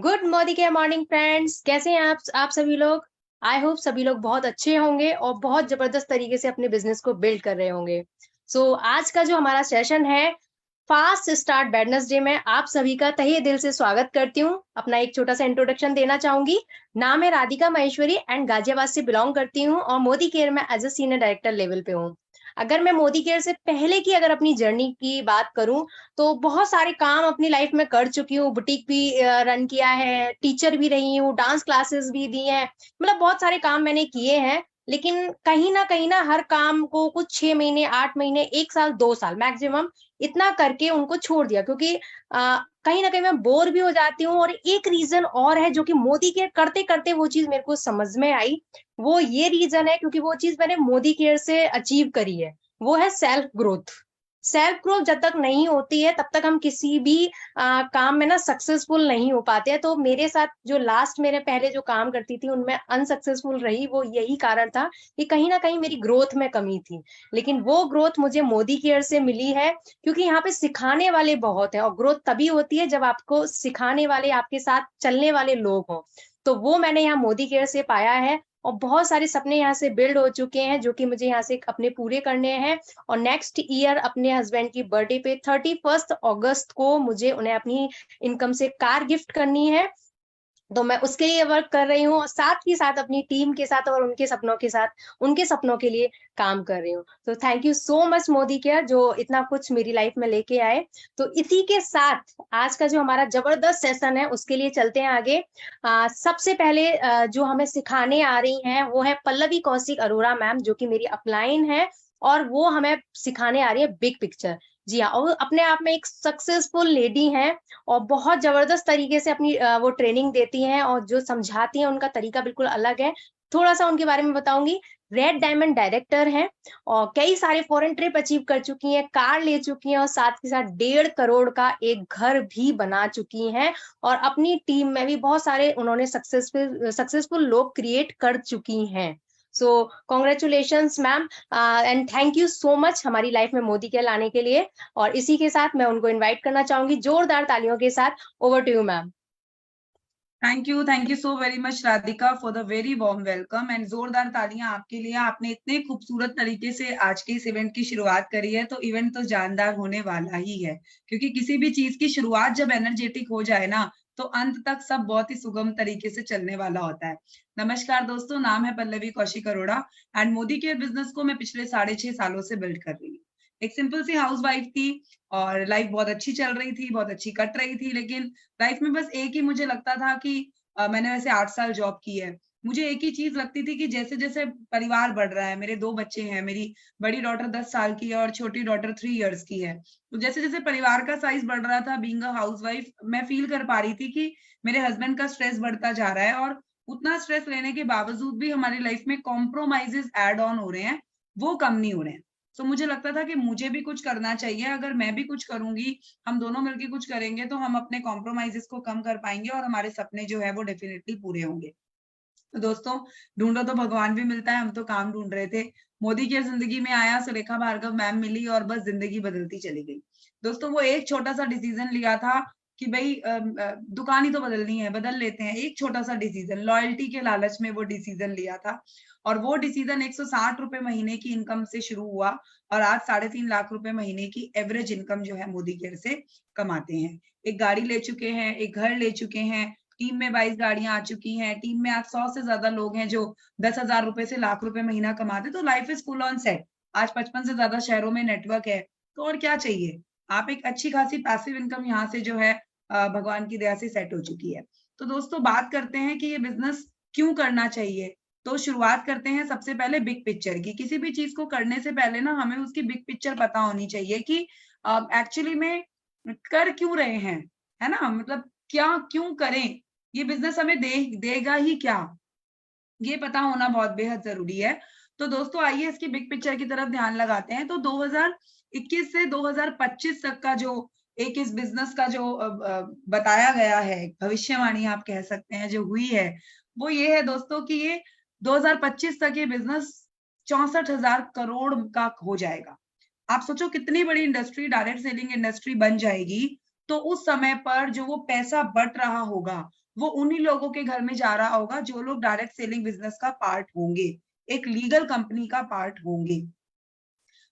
Good Modi के morning friends, कैसे हैं आप सभी लोग। आई होप सभी लोग बहुत अच्छे होंगे और बहुत जबरदस्त तरीके से अपने बिजनेस को बिल्ड कर रहे होंगे। आज का जो हमारा सेशन है, फास्ट स्टार्ट वेडनेसडे में आप सभी का तहे दिल से स्वागत करती हूँ। अपना एक छोटा सा इंट्रोडक्शन देना चाहूंगी। नाम है राधिका महेश्वरी एंड गाजियाबाद से बिलोंग करती हूँ और मोदी केयर में as a senior director level पे हूँ। अगर मैं मोदी केयर से पहले की अगर अपनी जर्नी की बात करूं, तो बहुत सारे काम अपनी लाइफ में कर चुकी हूँ। बुटीक भी रन किया है, टीचर भी रही हूँ, डांस क्लासेस भी दी हैं। मतलब बहुत सारे काम मैंने किए हैं। लेकिन कहीं ना हर काम को कुछ 6 महीने, 8 महीने, 1 साल, 2 साल मैक्सिमम इतना करके उनको छोड़ दिया, क्योंकि कहीं ना कहीं मैं बोर भी हो जाती हूँ। और एक रीजन और है जो कि मोदी केयर करते करते वो चीज मेरे को समझ में आई। वो ये रीजन है क्योंकि वो चीज मैंने मोदी केयर से अचीव करी है। वो है सेल्फ ग्रोथ। सेल्फ ग्रोथ जब तक नहीं होती है तब तक हम किसी भी काम में ना सक्सेसफुल नहीं हो पाते हैं। तो मेरे साथ जो लास्ट मेरे पहले जो काम करती थी उनमें अनसक्सेसफुल रही, वो यही कारण था कि कहीं ना कहीं मेरी ग्रोथ में कमी थी। लेकिन वो ग्रोथ मुझे मोदी केयर से मिली है, क्योंकि यहाँ पे सिखाने वाले बहुत है और ग्रोथ तभी होती है जब आपको सिखाने वाले, आपके साथ चलने वाले लोग हों। तो वो मैंने यहाँ मोदी केयर से पाया है। और बहुत सारे सपने यहाँ से बिल्ड हो चुके हैं जो कि मुझे यहाँ से अपने पूरे करने हैं। और नेक्स्ट ईयर अपने हस्बैंड की बर्थडे पे 31 अगस्त को मुझे उन्हें अपनी इनकम से कार गिफ्ट करनी है। तो मैं उसके लिए वर्क कर रही हूँ और साथ ही साथ अपनी टीम के साथ और उनके सपनों के साथ, उनके सपनों के लिए काम कर रही हूँ। तो thank you so much Modi care, जो इतना कुछ मेरी लाइफ में लेके आए। तो इसी के साथ आज का जो हमारा जबरदस्त सेशन है उसके लिए चलते हैं आगे। सबसे पहले जो हमें सिखाने आ रही हैं वो है पल्लवी कौशिक अरोड़ा मैम, जो कि मेरी अपलाइन है। और वो हमें सिखाने आ रही है बिग पिक्चर। जी हाँ, और अपने आप में एक सक्सेसफुल लेडी हैं और बहुत जबरदस्त तरीके से अपनी वो ट्रेनिंग देती हैं और जो समझाती हैं उनका तरीका बिल्कुल अलग है। थोड़ा सा उनके बारे में बताऊंगी। रेड डायमंड डायरेक्टर हैं और कई सारे फॉरेन ट्रिप अचीव कर चुकी हैं, कार ले चुकी हैं और साथ के साथ 1.5 करोड़ का एक घर भी बना चुकी हैं। और अपनी टीम में भी बहुत सारे उन्होंने सक्सेसफुल सक्सेसफुल लोग क्रिएट कर चुकी हैं। सो congratulations ma'am and thank you so much हमारी लाइफ में मोदी के लाने के लिए। और इसी के साथ मैं उनको इनवाइट करना चाहूंगी जोरदार तालियों के साथ। Over to you ma'am. Thank you so very much Radhika for the very warm welcome and जोरदार तालियां आपके लिए। आपने इतने खूबसूरत तरीके से आज के इस इवेंट की शुरुआत करी है, तो इवेंट तो जानदार होने वाला ही है, क्योंकि किसी भी चीज की शुरुआत जब एनर्जेटिक हो जाए ना, तो अंत तक सब बहुत ही सुगम तरीके से चलने वाला होता है। नमस्कार दोस्तों, नाम है Pallavi Kaushik Arora and Modi care business को मैं पिछले 6.5 सालों से बिल्ड कर रही हूँ। एक सिंपल सी हाउस वाइफ थी और लाइफ बहुत अच्छी चल रही थी, बहुत अच्छी कट रही थी, लेकिन लाइफ में बस एक ही मुझे लगता था कि मैंने वैसे 8 साल जॉब की है। मुझे एक ही चीज़ लगती थी कि जैसे-जैसे परिवार बढ़ रहा है, मेरे 2 बच्चे हैं, मेरी बड़ी डॉटर 10 साल की है और छोटी डॉटर 3 इयर्स की है। तो जैसे-जैसे परिवार का साइज़ बढ़ रहा था, बीइंग अ हाउसवाइफ, मैं फ़ील कर पा रही थी कि मेरे हस्बैंड का स्ट्रेस बढ़ता जा रहा है और उतना स्ट्रेस लेने के बावजूद भी हमारी लाइफ में कॉम्प्रोमाइज़ेज़ ऐड ऑन हो रहे हैं, वो कम नहीं हो रहे हैं। तो मुझे लगता था कि मुझे भी कुछ करना चाहिए, अगर मैं भी कुछ करूँगी, हम दोनों मिलके कुछ करेंगे, तो हम अपने कॉम्प्रोमाइज़ेज़ को कम कर पाएँगे और हमारे सपने जो है वो डेफ़िनिटली पूरे होंगे। तो दोस्तों, ढूँढो तो भगवान भी मिलता है, हम तो काम ढूँढ रहे थे। मोदी की ज़िंदगी में आया, सुरेखा भार्गव मैम मिली और बस ज़िंदगी बदलती चली गई। दोस्तों, वो एक छोटा-सा डिसीज़न लिया था कि भई दुकान ही तो बदलनी है, बदल लेते हैं। एक छोटा-सा डिसीज़न, लॉयल्टी के लालच में वो डिसीज़न लिया था और वो डिसीज़न ₹160 महीने की इनकम से शुरू हुआ और आज 3.5 लाख रुपए महीने की एवरेज इनकम जो है मोदी केयर से कमाते हैं। एक गाड़ी ले चुके हैं, एक घर ले चुके हैं, टीम में 22 गाड़ियाँ आ चुकी हैं, टीम में आज 100 से ज़्यादा लोग हैं जो 10,000 रुपए से लाख रुपए महीना कमाते हैं, तो life is full on set. आज 55 से ज़्यादा शहरों में नेटवर्क है, तो और क्या चाहिए? आप एक अच्छी खासी पैसिव इनकम यहाँ से जो है भगवान की दया से सेट हो चुकी है। तो दोस्तों, बात करते हैं कि ये बिज़नेस क्यों करना चाहिए? तो शुरुआत करते हैं सबसे पहले बिग पिक्चर की। किसी भी चीज़ को करने से पहले ना हमें उसकी बिग पिक्चर पता होनी चाहिए कि एक्चुअली में कर क्यों रहे हैं, है ना? मतलब क्या क्यों करें? ये बिज़नेस हमें देगा ही क्या? ये पता होना बहुत बेहद ज़रूरी है। तो दोस्तों, आइए इसकी बिग पिक्चर की तरफ ध्यान लगाते हैं। तो 2021 से 2025 तक का जो एक इस बिज़नेस का जो बताया गया है, भविष्यवाणी आप कह सकते हैं जो हुई है, वो ये है दोस्तों कि ये 2025 तक ये बिज़नेस 64,000 करोड़ का हो जाएगा। आप सोचो कितनी बड़ी इंडस्ट्री, डायरेक्ट सेलिंग इंडस्ट्री बन जाएगी, तो उस समय पर जो वो पैसा बँट रहा होगा, वो उन्हीं लोगों के घर में जा रहा होगा जो लोग डायरेक्ट सेलिंग बिजनेस का पार्ट होंगे, एक लीगल कंपनी का पार्ट होंगे।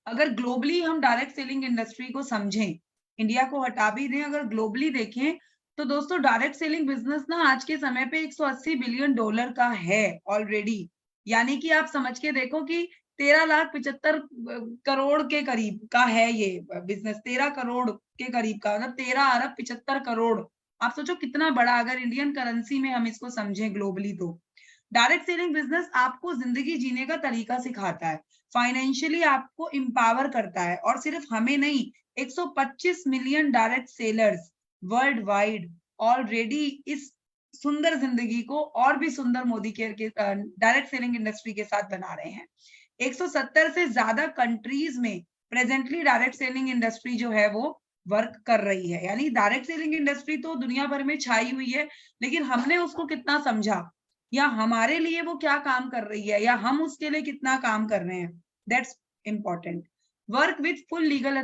अगर ग्लोबली हम डायरेक्ट सेलिंग इंडस्ट्री को समझें, इंडिया को हटा भी दें, अगर ग्लोबली देखें तो दोस्तों डायरेक्ट सेलिंग बिजनेस ना आज के समय पे $180 बिलियन का है ऑलरेडी। यानी कि आप समझ के देखो कि 13,75 करोड़ के करीब का है ये बिजनेस, 13 करोड़ के करीब का, मतलब 13 अरब 75 करोड़। आप सोचो कितना बड़ा, अगर इंडियन करेंसी में हम इसको समझें ग्लोबली तो। डायरेक्ट सेलिंग बिजनेस आपको जिंदगी जीने का तरीका सिखाता है, फाइनेंशियली आपको एम्पावर करता है, और सिर्फ हमें नहीं, 125 million direct sellers world wide already इस सुंदर जिंदगी को और भी सुंदर मोदी केयर के डायरेक्ट सेलिंग इंडस्ट्री के साथ बना रहे हैं। 170 से ज्यादा कंट्रीज में प्रेजेंटली डायरेक्ट सेलिंग इंडस्ट्री जो है वो वर्क कर रही है। यानी डायरेक्ट सेलिंग इंडस्ट्री तो दुनिया भर में छाई हुई है, लेकिन हमने उसको कितना समझा, या हमारे लिए वो क्या काम कर रही है, या हम उसके लिए कितना काम कर रहे हैं, that's important. Work with full legal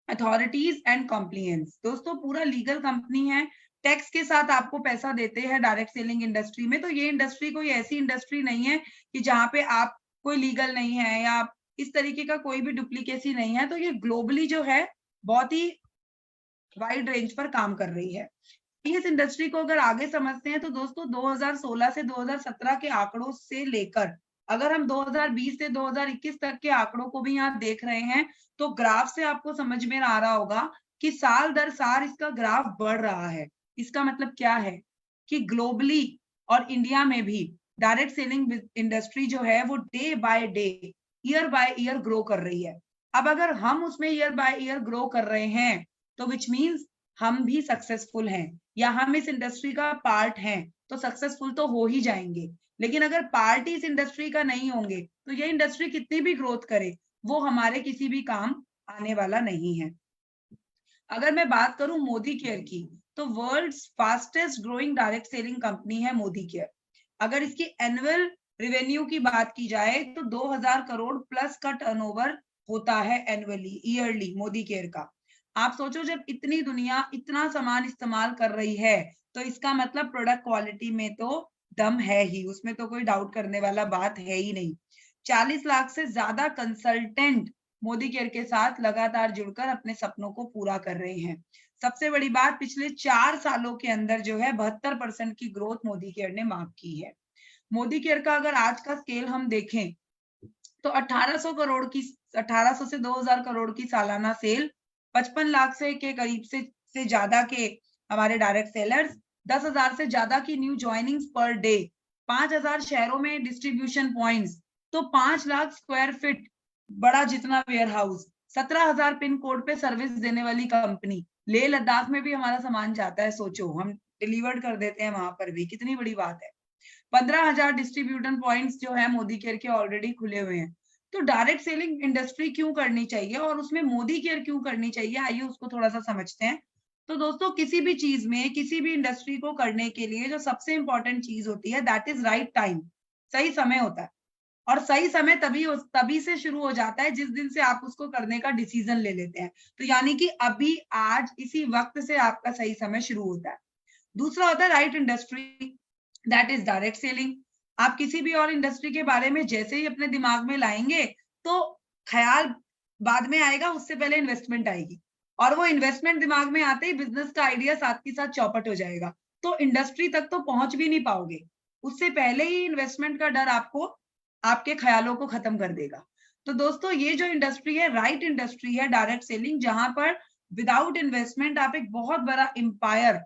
authorities and compliance. दोस्तों पूरा लीगल कंपनी है, टैक्स के साथ आपको पैसा देते हैं डायरेक्ट सेलिंग इंडस्ट्री में। तो ये इंडस्ट्री कोई ऐसी इंडस्ट्री नहीं है कि जहां पे आप कोई लीगल नहीं है या इस तरीके का कोई भी डुप्लीकेसी नहीं है। तो ये ग्लोबली जो है बहुत ही वाइड रेंज पर काम कर रही है। इस इंडस्ट्री को अगर आगे समझते हैं तो दोस्तों 2016 से 2017 के आंकड़ों से लेकर अगर हम 2020 से 2021 तक के आंकड़ों को भी यहाँ देख रहे हैं तो ग्राफ से आपको समझ में आ रहा होगा कि साल दर साल इसका ग्राफ बढ़ रहा है। इसका मतलब क्या है कि ग्लोबली और इंडिया में भी डायरेक्ट सेलिंग इंडस्ट्री जो है वो day by day, year by year grow कर रही है। अब अगर हम उसमें ईयर बाय ईयर ग्रो कर रहे हैं तो विच मीन्स हम भी सक्सेसफुल हैं, या हम इस इंडस्ट्री का पार्ट हैं, तो सक्सेसफुल तो हो ही जाएंगे। लेकिन अगर पार्ट इस इंडस्ट्री का नहीं होंगे तो ये इंडस्ट्री कितनी भी ग्रोथ करे वो हमारे किसी भी काम आने वाला नहीं है। अगर मैं बात करूं मोदी केयर की, तो world's fastest growing direct selling company है मोदी केयर। अगर इसकी एनुअल रेवेन्यू की बात की जाए तो 2000 करोड़ प्लस का टर्नओवर होता है एनुअली, ईयरली मोदी केयर का। आप सोचो जब इतनी दुनिया इतना सामान इस्तेमाल कर रही है तो इसका मतलब प्रोडक्ट क्वालिटी में तो दम है ही, उसमें तो कोई डाउट करने वाला बात है ही नहीं। 40 लाख से ज्यादा कंसल्टेंट मोदी केयर के साथ लगातार जुड़कर अपने सपनों को पूरा कर रहे हैं। सबसे बड़ी बात, पिछले 4 सालों के अंदर जो है 72% की ग्रोथ मोदी केयर ने मार्क की है। मोदी केयर का अगर आज का स्केल हम देखें तो 1800 से 2000 करोड़ की सालाना सेल, 55 लाख से के करीब से ज्यादा के हमारे डायरेक्ट सेलर्स, 10,000 से ज्यादा की न्यू ज्वाइनिंग्स पर डे, 5,000 शहरों में डिस्ट्रीब्यूशन पॉइंट्स, तो 5 लाख स्क्वायर फीट बड़ा जितना वेयर हाउस, 17,000 पिन कोड पे सर्विस देने वाली कंपनी। लेह लद्दाख में भी हमारा सामान जाता है, सोचो हम डिलीवर्ड कर देते हैं वहां पर भी, कितनी बड़ी बात है। 15,000 डिस्ट्रीब्यूशन पॉइंट्स जो है मोदी केयर के ऑलरेडी खुले हुए हैं। तो डायरेक्ट सेलिंग इंडस्ट्री क्यों करनी चाहिए और उसमें मोदी केयर क्यों करनी चाहिए, आइए उसको थोड़ा सा समझते हैं। तो दोस्तों किसी भी चीज में, किसी भी इंडस्ट्री को करने के लिए जो सबसे इंपॉर्टेंट चीज होती है दैट इज राइट टाइम, सही समय होता है। और सही समय तभी से शुरू हो जाता है जिस दिन से आप उसको करने का डिसीजन ले लेते हैं। तो यानी कि अभी आज इसी वक्त से आपका सही समय शुरू होता है। दूसरा होता है right industry, that is direct selling. आप किसी भी और इंडस्ट्री के बारे में जैसे ही अपने दिमाग में लाएंगे तो ख्याल बाद में आएगा, उससे पहले इन्वेस्टमेंट आएगी, और वो इन्वेस्टमेंट दिमाग में आते ही बिजनेस का आइडिया साथ के साथ चौपट हो जाएगा। तो इंडस्ट्री तक तो पहुंच भी नहीं पाओगे, उससे पहले ही इन्वेस्टमेंट का डर आपको आपके ख्यालों को खत्म कर देगा। तो दोस्तों ये जो इंडस्ट्री है राइट इंडस्ट्री है डायरेक्ट सेलिंग, जहां पर विदाउट इन्वेस्टमेंट आप एक बहुत बड़ा एम्पायर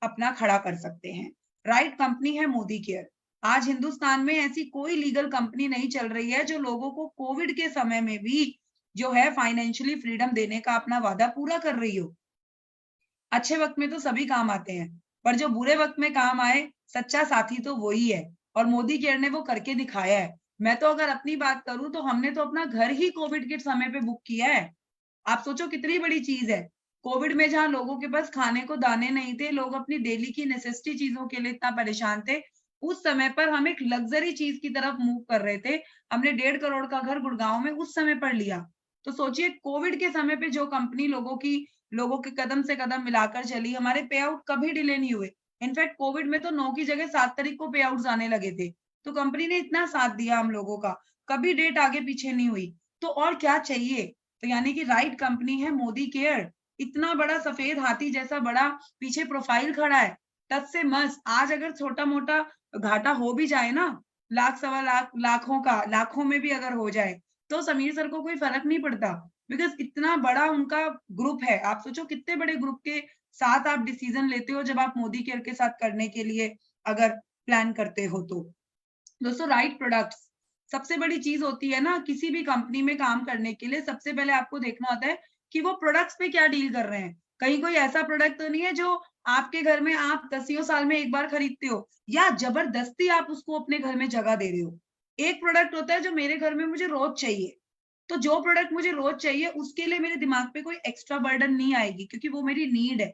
अपना खड़ा कर सकते हैं। राइट कंपनी है मोदी केयर। आज हिंदुस्तान में ऐसी कोई लीगल कंपनी नहीं चल रही है जो लोगों को कोविड के समय में भी जो है फाइनेंशियली फ्रीडम देने का अपना वादा पूरा कर रही हो। अच्छे वक्त में तो सभी काम आते हैं, पर जो बुरे वक्त में काम आए सच्चा साथी तो वही है, और मोदी केयर ने वो करके दिखाया है। मैं तो अगर अपनी बात करूं तो हमने तो अपना घर ही कोविड के समय पे बुक किया है। आप सोचो कितनी बड़ी चीज है। कोविड में जहां लोगों के पास खाने को दाने नहीं थे, लोग अपनी डेली की नेसेसिटी चीजों के लिए इतना परेशान थे, उस समय पर हम एक लग्जरी चीज की तरफ मूव कर रहे थे। हमने 1.5 करोड़ का घर गुड़गांव में उस समय पर लिया। तो सोचिए कोविड के समय पे जो कंपनी लोगों के कदम से कदम मिलाकर चली, हमारे पे आउट कभी डिले नहीं हुए। इनफैक्ट कोविड में तो 9 की जगह 7 तारीख को पे आउट्स आने लगे थे। तो कंपनी ने इतना साथ दिया हम लोगों का, कभी डेट आगे पीछे नहीं हुई। तो और क्या चाहिए? तो यानी कि राइट कंपनी है मोदी केयर। इतना बड़ा सफेद हाथी जैसा बड़ा पीछे प्रोफाइल खड़ा है, टस से मस। आज अगर छोटा मोटा घाटा हो भी जाए ना, लाख सवा लाख, लाखों का, लाखों में भी अगर हो जाए, तो समीर सर को कोई फर्क नहीं पड़ता, बिकॉज इतना बड़ा उनका ग्रुप है। आप सोचो कितने बड़े ग्रुप के साथ आप डिसीजन लेते हो जब आप मोदी केयर के साथ करने के लिए अगर प्लान करते हो तो। दोस्तों राइट प्रोडक्ट्स सबसे बड़ी चीज होती है ना, किसी भी कंपनी में काम करने के लिए सबसे पहले आपको देखना होता है कि वो प्रोडक्ट्स पे क्या डील कर रहे हैं। कहीं कोई ऐसा प्रोडक्ट तो नहीं है जो आपके घर में आप 10 साल में एक बार खरीदते हो, या जबरदस्ती आप उसको अपने घर में जगह दे रहे हो। एक प्रोडक्ट होता है जो मेरे घर में मुझे रोज चाहिए, तो जो प्रोडक्ट मुझे रोज चाहिए उसके लिए मेरे दिमाग पे कोई एक्स्ट्रा बर्डन नहीं आएगी, क्योंकि वो मेरी नीड है,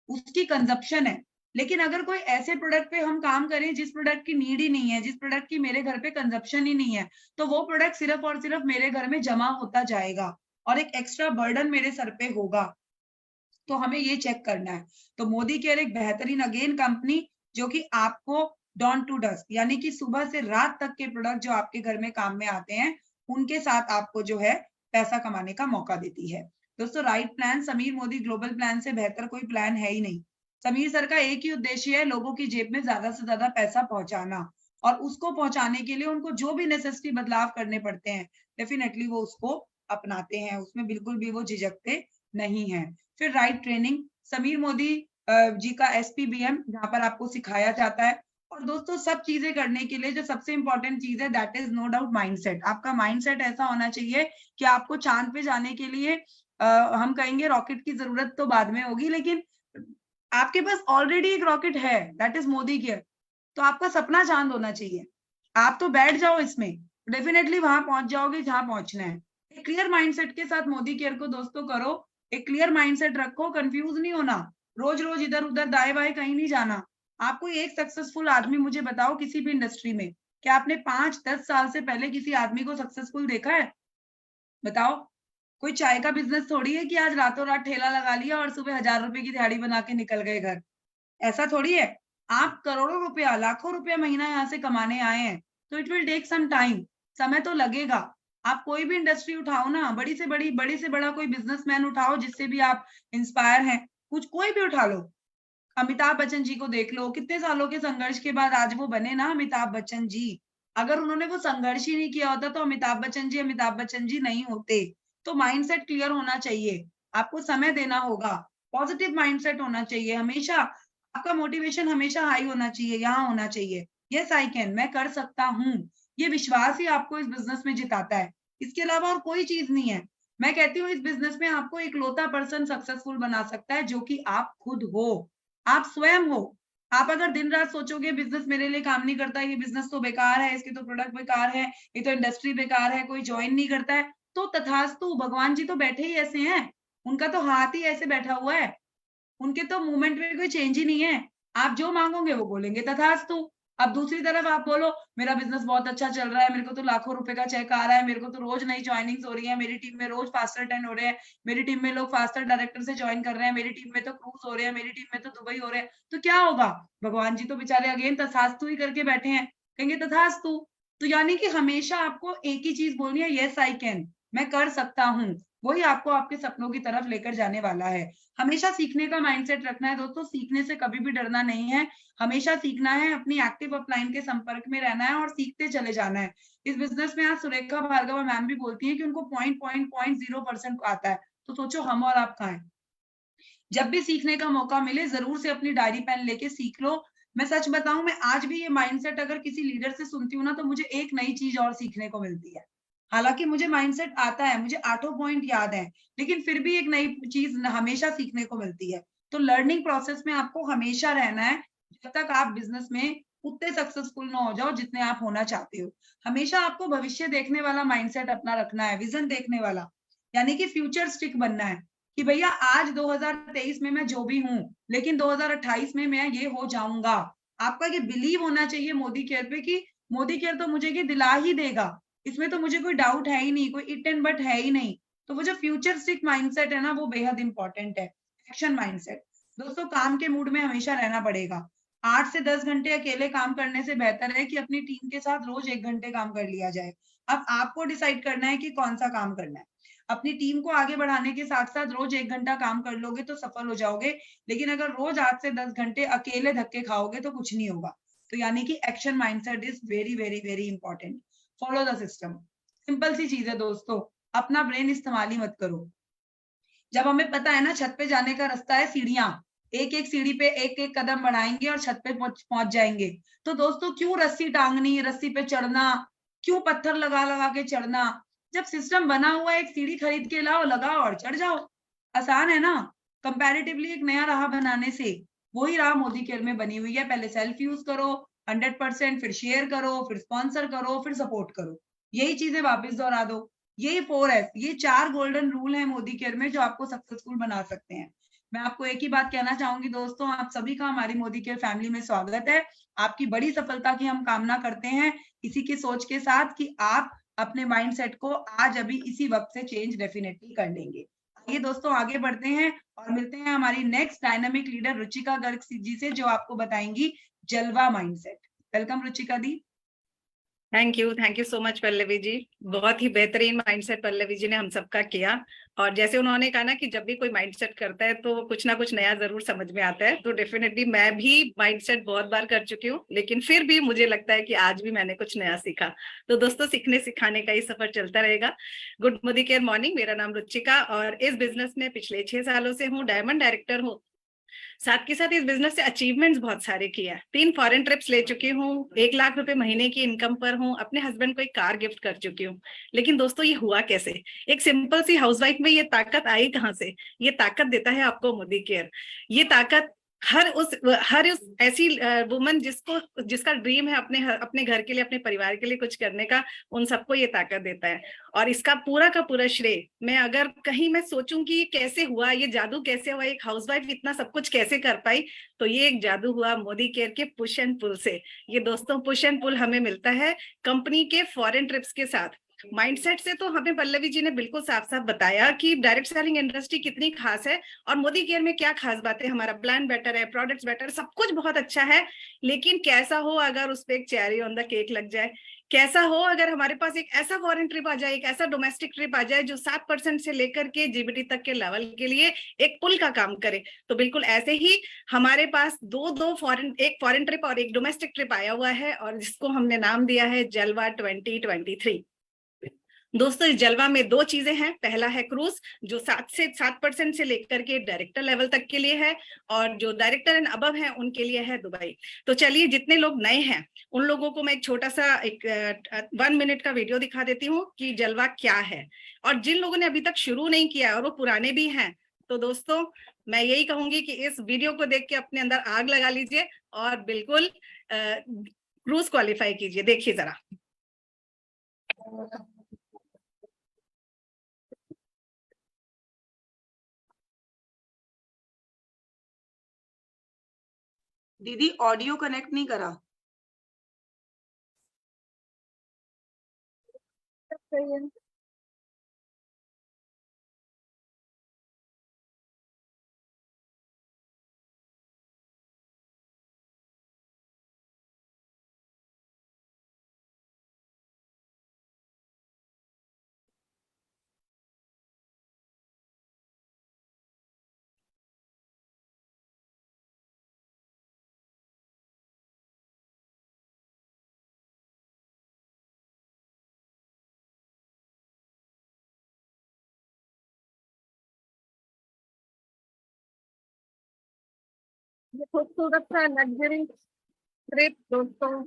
उसकी कंजप्शन है। लेकिन अगर कोई ऐसे प्रोडक्ट पे हम काम करें जिस प्रोडक्ट की नीड ही नहीं है, जिस प्रोडक्ट की मेरे घर पे कंजप्शन ही नहीं है, तो वो प्रोडक्ट सिर्फ और सिर्फ मेरे घर में जमा होता जाएगा और एक एक्स्ट्रा बर्डन मेरे सर पे होगा। तो हमें ये चेक करना है। तो मोदी केयर एक बेहतरीन अगेन कंपनी जो कि आपको डॉन टू डस्क यानी कि सुबह से रात तक के प्रोडक्ट जो आपके घर में काम में आते हैं उनके साथ आपको जो है पैसा कमाने का मौका देती है। दोस्तों right plan, Sameer Modi global plan से बेहतर कोई प्लान है ही नहीं। समीर सर का एक ही उद्देश्य है, लोगों की जेब में ज्यादा से ज्यादा पैसा पहुंचाना, और उसको पहुंचाने के लिए उनको जो भी नेसेसिटी बदलाव करने पड़ते हैं डेफिनेटली वो उसको अपनाते हैं, उसमें बिल्कुल भी वो झिझकते नहीं है। फिर राइट ट्रेनिंग, समीर मोदी जी का SPBM जहां पर आपको सिखाया जाता है। और दोस्तों सब चीजें करने के लिए जो सबसे इंपॉर्टेंट चीज है that is no doubt mindset. आपका माइंडसेट ऐसा होना चाहिए कि आपको चांद पे जाने के लिए हम कहेंगे रॉकेट की जरूरत तो बाद में होगी, लेकिन आपके पास ऑलरेडी एक रॉकेट है, दैट इज मोदी केयर। तो आपका सपना चांद होना चाहिए, आप तो बैठ जाओ इसमें, डेफिनेटली वहां पहुंच जाओगे जहां पहुंचना है। एक क्लियर माइंडसेट के साथ मोदी केयर को दोस्तों करो, एक क्लियर माइंडसेट रखो, कंफ्यूज नहीं होना, रोज रोज इधर उधर दाएं बाएं कहीं नहीं जाना। आपको एक सक्सेसफुल आदमी मुझे बताओ किसी भी इंडस्ट्री में, क्या आपने 5-10 साल से पहले किसी आदमी को सक्सेसफुल देखा है? बताओ। कोई चाय का बिजनेस थोड़ी है कि आज रातों रात ठेला लगा लिया और सुबह 1000 रुपए की दिहाड़ी बना के निकल गए घर, ऐसा थोड़ी है। आप करोड़ों रुपया, लाखों रुपया महीना यहाँ से कमाने आए हैं, तो it will take some time, समय तो लगेगा। आप कोई भी इंडस्ट्री उठाओ ना, बड़ी से बड़ी, बड़े से बड़ा कोई बिजनेसमैन उठाओ जिससे भी आप इंस्पायर हैं, कुछ कोई भी उठा लो। अमिताभ बच्चन जी को देख लो, कितने सालों के संघर्ष के बाद आज वो बने ना अमिताभ बच्चन जी। अगर उन्होंने वो संघर्ष ही नहीं किया होता तो अमिताभ बच्चन जी नहीं होते। तो माइंडसेट क्लियर होना चाहिए, आपको समय देना होगा, पॉजिटिव माइंडसेट होना चाहिए हमेशा, आपका मोटिवेशन हमेशा हाई होना चाहिए, यहाँ होना चाहिए। यस आई कैन, मैं कर सकता हूँ, ये विश्वास ही आपको इस बिजनेस में जिताता है, इसके अलावा और कोई चीज नहीं है। मैं कहती हूँ इस बिजनेस में आपको इकलौता पर्सन सक्सेसफुल बना सकता है जो कि आप खुद हो, आप स्वयं हो। आप अगर दिन रात सोचोगे बिजनेस मेरे लिए काम नहीं करता, ये बिजनेस तो बेकार है, इसके तो प्रोडक्ट बेकार है, ये तो इंडस्ट्री बेकार है, कोई ज्वाइन नहीं करता है, तो तथास्तु, भगवान जी तो बैठे ही ऐसे हैं, उनका तो हाथ ही ऐसे बैठा हुआ है, उनके तो मूवमेंट में कोई चेंज ही नहीं है। आप जो मांगोगे वो बोलेंगे तथास्तु। अब दूसरी तरफ आप बोलो मेरा बिजनेस बहुत अच्छा चल रहा है, मेरे को तो लाखों रुपए का चेक आ रहा है, मेरे को तो रोज नई ज्वाइनिंग्स हो रही है, मेरी टीम में रोज फास्टर 10 हो रहे हैं, मेरी टीम में लोग फास्टर डायरेक्टर से ज्वाइन कर रहे हैं, मेरी टीम में तो क्रूज हो रहे हैं, मेरी टीम में तो दुबई हो रहे हैं, तो क्या होगा? भगवान जी तो बेचारे अगेन तथास्तु ही करके बैठे हैं, कहेंगे तथास्तु। तो यानी कि हमेशा आपको एक ही चीज बोलनी है, यस आई कैन, मैं कर सकता हूँ, वही आपको आपके सपनों की तरफ लेकर जाने वाला है। हमेशा सीखने का माइंडसेट रखना है दोस्तों, सीखने से कभी भी डरना नहीं है, हमेशा सीखना है, अपनी एक्टिव अपलाइन के संपर्क में रहना है और सीखते चले जाना है। इस बिजनेस में आज सुरेखा भार्गव मैम भी बोलती है कि उनको 0.0% आता है, तो सोचो हम और आप कहाँ हैं। जब भी सीखने का मौका मिले जरूर से अपनी डायरी पेन लेके सीख लो। मैं सच बताऊं, मैं आज भी ये माइंडसेट अगर किसी लीडर से सुनती हूँ ना तो मुझे एक नई चीज और सीखने को मिलती है। हालांकि मुझे माइंडसेट आता है, मुझे 8 पॉइंट याद है, लेकिन फिर भी एक नई चीज हमेशा सीखने को मिलती है। तो लर्निंग प्रोसेस में आपको हमेशा रहना है जब तक आप बिजनेस में उतने सक्सेसफुल ना हो जाओ जितने आप होना चाहते हो। हमेशा आपको भविष्य देखने वाला माइंडसेट अपना रखना है, विजन देखने वाला, यानी कि फ्यूचर स्टिक बनना है कि भैया आज 2023 में मैं जो भी हूँ लेकिन 2028 में मैं ये हो जाऊंगा। आपका ये बिलीव होना चाहिए मोदी केयर पे कि मोदी केयर तो मुझे ये दिला ही देगा, इसमें तो मुझे कोई डाउट है ही नहीं, कोई इट एंड बट है ही नहीं। तो वो जो फ्यूचरिस्टिक माइंडसेट है ना वो बेहद इंपॉर्टेंट है। एक्शन माइंडसेट दोस्तों, काम के मूड में हमेशा रहना पड़ेगा। 8 से 10 घंटे अकेले काम करने से बेहतर है कि अपनी टीम के साथ रोज 1 घंटे काम कर लिया जाए। अब आपको डिसाइड करना है कि कौन सा काम करना है। अपनी टीम को आगे बढ़ाने के साथ साथ रोज 1 घंटा काम कर लोगे तो सफल हो जाओगे, लेकिन अगर रोज 8 से 10 घंटे अकेले धक्के खाओगे तो कुछ नहीं होगा। तो यानी कि action mindset is very very very important. Follow the system. Simple सी चीज है दोस्तों, अपना ब्रेन इस्तेमाल ही मत करो। जब हमें पता है ना छत पे जाने का रास्ता है सीढ़ियां, एक एक सीढ़ी पे एक एक कदम बढ़ाएंगे और छत पे पहुंच जाएंगे, तो दोस्तों क्यों रस्सी टांगनी, रस्सी पे चढ़ना, क्यों पत्थर लगा लगा के चढ़ना? जब सिस्टम बना हुआ है, एक सीढ़ी खरीद के लाओ, लगाओ और चढ़ जाओ। आसान है ना? कंपैरेटिवली एक नया राह बनाने से। वही राह मोदी केयर में बनी हुई है। पहले सेल्फ यूज करो 100%, फिर शेयर करो, फिर स्पॉन्सर करो, फिर सपोर्ट करो। यही चीजें वापस दोहरा दो। यही 4S, ये 4 गोल्डन रूल है मोदी केयर में जो आपको सक्सेसफुल बना सकते हैं। मैं आपको एक ही बात कहना चाहूंगी दोस्तों, आप सभी का हमारी मोदी केयर फैमिली में स्वागत है। आपकी बड़ी सफलता की हम कामना करते हैं, इसी की सोच के साथ कि आप अपने माइंडसेट को आज अभी इसी वक्त से चेंज डेफिनेटली कर लेंगे। आइए दोस्तों आगे बढ़ते हैं और मिलते हैं हमारी next dynamic leader Ruchika Garg ji से, जो आपको बताएंगी जलवा माइंडसेट। वेलकम रुचिका दी। Thank you so much Pallavi ji. बहुत ही बेहतरीन माइंडसेट पल्लवी जी ने हम सबका किया। और जैसे उन्होंने कहा ना कि जब भी कोई माइंडसेट करता है तो कुछ ना कुछ नया जरूर समझ में आता है, तो डेफिनेटली मैं भी माइंडसेट बहुत बार कर चुकी हूँ, लेकिन फिर भी मुझे लगता है कि आज भी मैंने कुछ नया सीखा। तो दोस्तों सीखने सिखाने का ही सफर चलता रहेगा। गुड मोदी केयर मॉर्निंग, मेरा नाम रुचिका और इस बिजनेस में पिछले 6 सालों से हूँ, डायमंड डायरेक्टर हूँ। साथ के साथ इस बिजनेस से अचीवमेंट्स बहुत सारे किया, 3 फॉरेन ट्रिप्स ले चुकी हूँ, 1 लाख रुपए महीने की इनकम पर हूँ, अपने हस्बैंड को एक कार गिफ्ट कर चुकी हूँ। लेकिन दोस्तों ये हुआ कैसे? एक सिंपल सी हाउसवाइफ में ये ताकत आई कहाँ से? ये ताकत देता है आपको मोदी केयर। ये ताकत हर उस ऐसी वुमन जिसका ड्रीम है अपने घर के लिए, अपने परिवार के लिए कुछ करने का, उन सबको ये ताकत देता है। और इसका पूरा का पूरा श्रेय मैं अगर कहीं मैं सोचूंगी कैसे हुआ, ये जादू कैसे हुआ, एक हाउसवाइफ इतना सब कुछ कैसे कर पाई, तो ये एक जादू हुआ मोदी केयर के पुश एंड पुल से। ये दोस्तों पुश एंड पुल हमें मिलता है कंपनी के फॉरेन ट्रिप्स के साथ। माइंडसेट से तो हमें पल्लवी जी ने बिल्कुल साफ साफ बताया कि डायरेक्ट सेलिंग इंडस्ट्री कितनी खास है और मोदी केयर में क्या खास बात है। हमारा प्लान बेटर है, प्रोडक्ट्स बेटर, सब कुछ बहुत अच्छा है, लेकिन कैसा हो अगर उस पर एक चेरी ऑन द केक लग जाए? कैसा हो अगर हमारे पास एक ऐसा फॉरेन ट्रिप आ जाए, एक ऐसा डोमेस्टिक ट्रिप आ जाए जो 7% से लेकर के जीबीटी तक के लेवल के लिए एक पुल का काम करे? तो बिल्कुल ऐसे ही हमारे पास एक फॉरेन ट्रिप और एक डोमेस्टिक ट्रिप आया हुआ है और जिसको हमने नाम दिया है जलवा 2023। दोस्तों इस जलवा में 2 चीजें हैं। पहला है क्रूज जो 7% से लेकर के डायरेक्टर लेवल तक के लिए है, और जो डायरेक्टर एंड अबव है उनके लिए है दुबई। तो चलिए जितने लोग नए हैं उन लोगों को मैं एक छोटा सा 1 मिनट का वीडियो दिखा देती हूँ कि जलवा क्या है। और जिन लोगों ने अभी तक शुरू नहीं किया और वो पुराने भी हैं, तो दोस्तों मैं यही कहूंगी कि इस वीडियो को देख के अपने अंदर आग लगा लीजिए और बिल्कुल क्रूज क्वालिफाई कीजिए। देखिए जरा। दीदी ऑडियो कनेक्ट नहीं करा। ये खूबसूरत सा लग्जरी ट्रिप दोस्तों,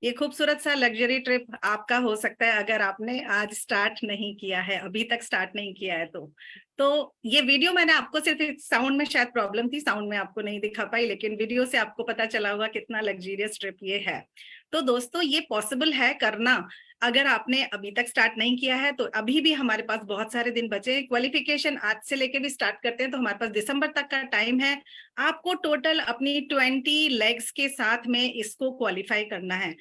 ये खूबसूरत सा लग्जरी ट्रिप आपका हो सकता है अगर आपने आज स्टार्ट नहीं किया है, अभी तक स्टार्ट नहीं किया है। तो ये वीडियो मैंने आपको सिर्फ साउंड में शायद प्रॉब्लम थी, साउंड में आपको नहीं दिखा पाई, लेकिन वीडियो से आपको पता चला होगा कितना लग्जरियस ट्रिप ये है। तो दोस्तों ये पॉसिबल है करना अगर आपने अभी तक स्टार्ट नहीं किया है तो अभी भी हमारे पास बहुत सारे दिन बचे हैं। क्वालिफिकेशन आज से लेके भी स्टार्ट करते हैं तो हमारे पास दिसंबर तक का टाइम है। आपको टोटल अपनी 20 लेग्स के साथ में इसको क्वालिफाई करना है।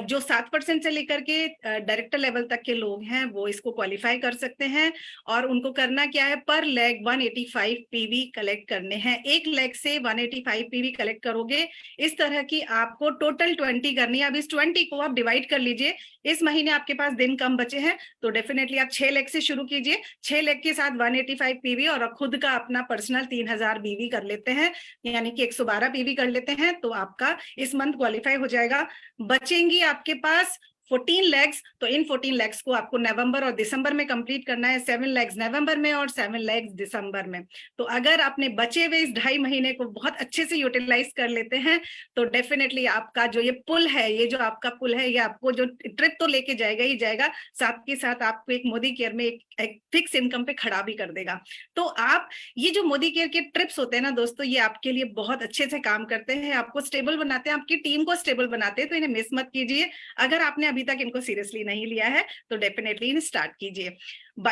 जो 7% से लेकर के डायरेक्टर लेवल तक के लोग हैं वो इसको क्वालिफाई कर सकते हैं। और उनको करना क्या है, पर लेग 185 पीवी कलेक्ट करने हैं। एक लेग से 185 पीवी कलेक्ट करोगे। इस तरह की आपको टोटल 20 करनी है। अब इस 20 को आप डिवाइड कर लीजिए। इस महीने आपके पास दिन कम बचे हैं तो डेफिनेटली आप 6 लेग से शुरू कीजिए। 6 लेग के साथ 185 पीवी और खुद का अपना पर्सनल 3000 बीवी कर लेते हैं, यानी कि 112 पीवी कर लेते हैं तो आपका इस मंथ क्वालिफाई हो जाएगा। बचेंगी आपके पास 14 लेग्स, तो इन 14 लेग्स को आपको नवंबर और दिसंबर में कंप्लीट करना है। 7 लेग्स नवंबर में और 7 लेग्स दिसंबर में। तो अगर आपने बचे हुए इस 2.5 महीने को बहुत अच्छे से यूटिलाइज कर लेते हैं तो डेफिनेटली आपका जो ये पुल है, ये जो आपका पुल है, ये आपको जो ट्रिप तो लेके जाएगा ही जाएगा, साथ के साथ आपको एक मोदी केयर में एक फिक्स इनकम पे खड़ा भी कर देगा। तो आप ये जो मोदी केयर के ट्रिप्स होते हैं ना दोस्तों, ये आपके लिए बहुत अच्छे से काम करते हैं, आपको स्टेबल बनाते हैं, आपकी टीम को स्टेबल बनाते हैं। तो इन्हें मिस मत कीजिए। अगर आपने अभी तक इनको सीरियसली नहीं लिया है तो डेफिनेटली इन्हें स्टार्ट कीजिए।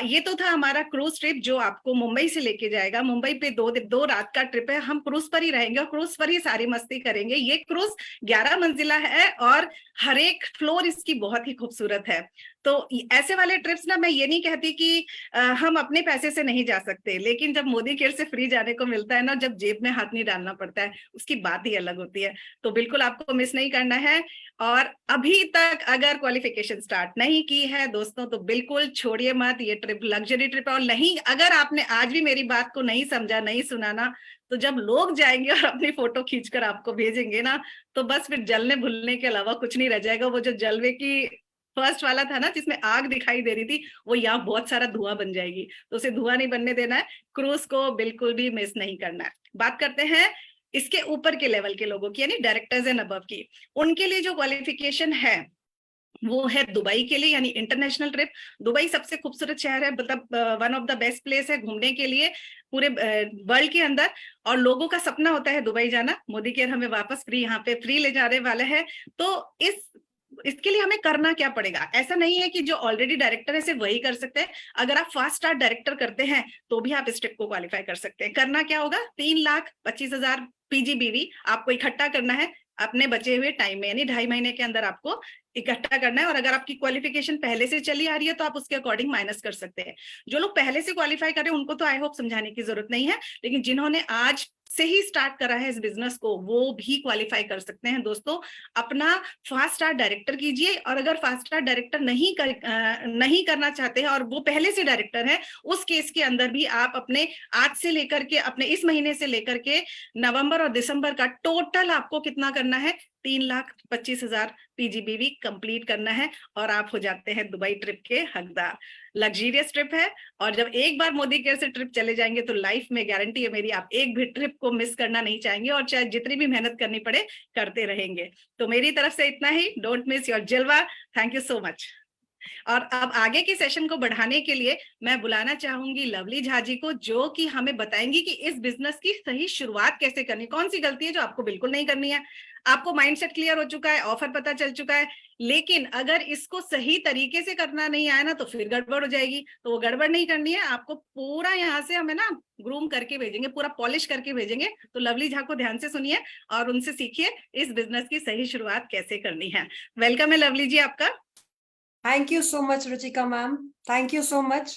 ये तो था हमारा क्रूज ट्रिप जो आपको मुंबई से लेके जाएगा। मुंबई पे 2 रात का ट्रिप है। हम क्रूज पर ही रहेंगे और क्रूज पर ही सारी मस्ती करेंगे। ये क्रूज 11 मंजिला है और हर एक फ्लोर इसकी बहुत ही खूबसूरत है। तो ऐसे वाले ट्रिप्स ना, मैं ये नहीं कहती कि हम अपने पैसे से नहीं जा सकते, लेकिन जब मोदी केयर से फ्री जाने को मिलता है ना, जब जेब में हाथ नहीं डालना पड़ता है, उसकी बात ही अलग होती है। तो बिल्कुल आपको मिस नहीं करना है। और अभी तक अगर क्वालिफिकेशन स्टार्ट नहीं की है दोस्तों तो बिल्कुल छोड़िए मत। ये ट्रिप लग्जरी ट्रिप है। और नहीं, अगर आपने आज भी मेरी बात को नहीं समझा, नहीं सुना ना, तो जब लोग जाएंगे और अपनी फोटो खींचकर आपको भेजेंगे ना, तो बस फिर जलने भूलने के अलावा कुछ नहीं रह जाएगा। वो जो जलवे की फर्स्ट वाला था ना, जिसमें आग दिखाई दे रही थी, वो यहाँ बहुत सारा धुआं बन जाएगी। तो उसे धुआं नहीं बनने देना है। क्रूज को बिल्कुल भी मिस नहीं करना है। बात करते हैं इसके ऊपर के लेवल के लोगों की, यानी डायरेक्टर्स एंड अबव की। उनके लिए जो क्वालिफिकेशन है वो है दुबई के लिए, यानी इंटरनेशनल ट्रिप। दुबई सबसे खूबसूरत शहर है, मतलब one of the best place है घूमने के लिए पूरे वर्ल्ड के अंदर। और लोगों का सपना होता है दुबई जाना। मोदी केयर हमें वापस फ्री यहाँ पे फ्री ले जाने वाला है। तो इसके लिए हमें करना क्या पड़ेगा? ऐसा नहीं है कि जो ऑलरेडी डायरेक्टर है सिर्फ वही कर सकते हैं। अगर आप फास्ट स्टार डायरेक्टर करते हैं तो भी आप इस ट्रिप को क्वालिफाई कर सकते हैं। करना क्या होगा, 3,25,000 पीजीबीवी आपको इकट्ठा करना है अपने बचे हुए टाइम में, यानी 2.5 महीने के अंदर आपको इकट्ठा करना है। और अगर आपकी क्वालिफिकेशन पहले से चली आ रही है तो आप उसके अकॉर्डिंग माइनस कर सकते हैं। जो लोग पहले से क्वालिफाई कर रहे हैं उनको तो आई होप समझाने की जरूरत नहीं है, लेकिन जिन्होंने आज से ही स्टार्ट करा है इस बिजनेस को वो भी क्वालिफाई कर सकते हैं। दोस्तों, अपना फास्ट स्टार डायरेक्टर कीजिए। और अगर फास्ट स्टार डायरेक्टर नहीं करना चाहते हैं और वो पहले से डायरेक्टर है, उस केस के अंदर भी आप अपने आज से लेकर के अपने इस महीने से लेकर के नवंबर और दिसंबर का टोटल आपको कितना करना है, 3,25,000 पीजीबीवी कंप्लीट करना है और आप हो जाते हैं दुबई ट्रिप के हकदार। लग्जरियस ट्रिप है और जब एक बार मोदी केयर से ट्रिप चले जाएंगे तो लाइफ में गारंटी है मेरी, आप एक भी ट्रिप को मिस करना नहीं चाहेंगे और चाहे जितनी भी मेहनत करनी पड़े करते रहेंगे। तो मेरी तरफ से इतना ही। डोंट मिस योर जलवा। Thank you so much. और अब आगे के सेशन को बढ़ाने के लिए मैं बुलाना चाहूंगी लवली झा जी को, जो कि हमें बताएंगी कि इस बिजनेस की सही शुरुआत कैसे करनी, कौन सी गलती है जो आपको बिल्कुल नहीं करनी है। आपको माइंडसेट क्लियर हो चुका है, ऑफर पता चल चुका है, लेकिन अगर इसको सही तरीके से करना नहीं आया ना तो फिर गड़बड़ हो जाएगी। तो वो गड़बड़ नहीं करनी है। आपको पूरा यहाँ से हमें ना ग्रूम करके भेजेंगे, पूरा पॉलिश करके भेजेंगे। तो लवली झा को ध्यान से सुनिए और उनसे सीखिए इस बिजनेस की सही शुरुआत कैसे करनी है। वेलकम है लवली जी आपका। Thank you so much, Ruchika ma'am. Thank you so much.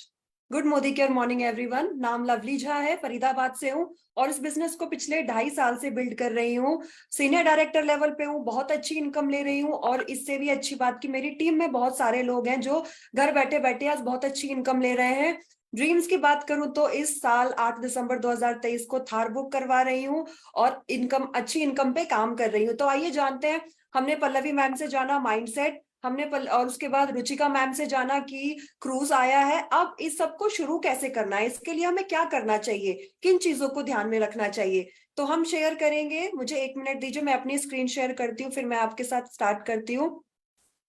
Good Modi care morning everyone. नाम लवली झा है, फरीदाबाद से हूँ और इस बिजनेस को पिछले 2.5 साल से बिल्ड कर रही हूँ। सीनियर डायरेक्टर लेवल पे हूँ, बहुत अच्छी इनकम ले रही हूँ। और इससे भी अच्छी बात कि मेरी टीम में बहुत सारे लोग हैं जो घर बैठे बैठे आज बहुत अच्छी इनकम ले रहे हैं। ड्रीम्स की बात करूं तो इस साल 8 दिसंबर 2023 को थार बुक करवा रही हूँ और अच्छी इनकम पे काम कर रही हूँ। तो आइए जानते हैं। हमने पल्लवी मैम से जाना माइंडसेट, हमने और उसके बाद रुचिका मैम से जाना कि क्रूज आया है। अब इस सबको शुरू कैसे करना है, इसके लिए हमें क्या करना चाहिए, किन चीजों को ध्यान में रखना चाहिए, तो हम शेयर करेंगे। मुझे 1 मिनट दीजिए, मैं अपनी स्क्रीन शेयर करती हूँ, फिर मैं आपके साथ स्टार्ट करती हूँ।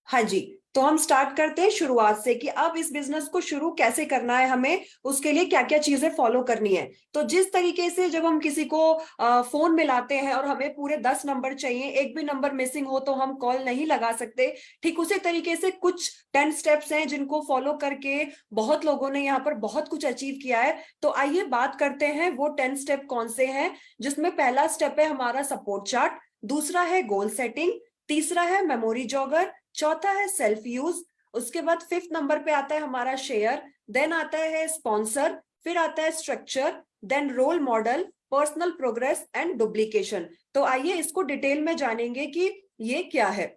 हाँ जी, तो हम स्टार्ट करते हैं शुरुआत से कि अब इस बिजनेस को शुरू कैसे करना है, हमें उसके लिए क्या क्या चीजें फॉलो करनी है। तो जिस तरीके से जब हम किसी को फोन मिलाते हैं और हमें पूरे 10 नंबर चाहिए, एक भी नंबर मिसिंग हो तो हम कॉल नहीं लगा सकते, ठीक उसी तरीके से कुछ 10 स्टेप्स हैं जिनको फॉलो करके बहुत लोगों ने यहाँ पर बहुत कुछ अचीव किया है। तो आइए बात करते हैं वो 10 स्टेप कौन से हैं, जिसमें पहला स्टेप है हमारा सपोर्ट चार्ट, दूसरा है गोल सेटिंग, तीसरा है मेमोरी जॉगर, चौथा है सेल्फ यूज, उसके बाद 5th नंबर पे आता है हमारा शेयर, देन आता है स्पॉन्सर, फिर आता है structure, then role model, personal progress and duplication. तो आइए इसको डिटेल में जानेंगे कि ये क्या है।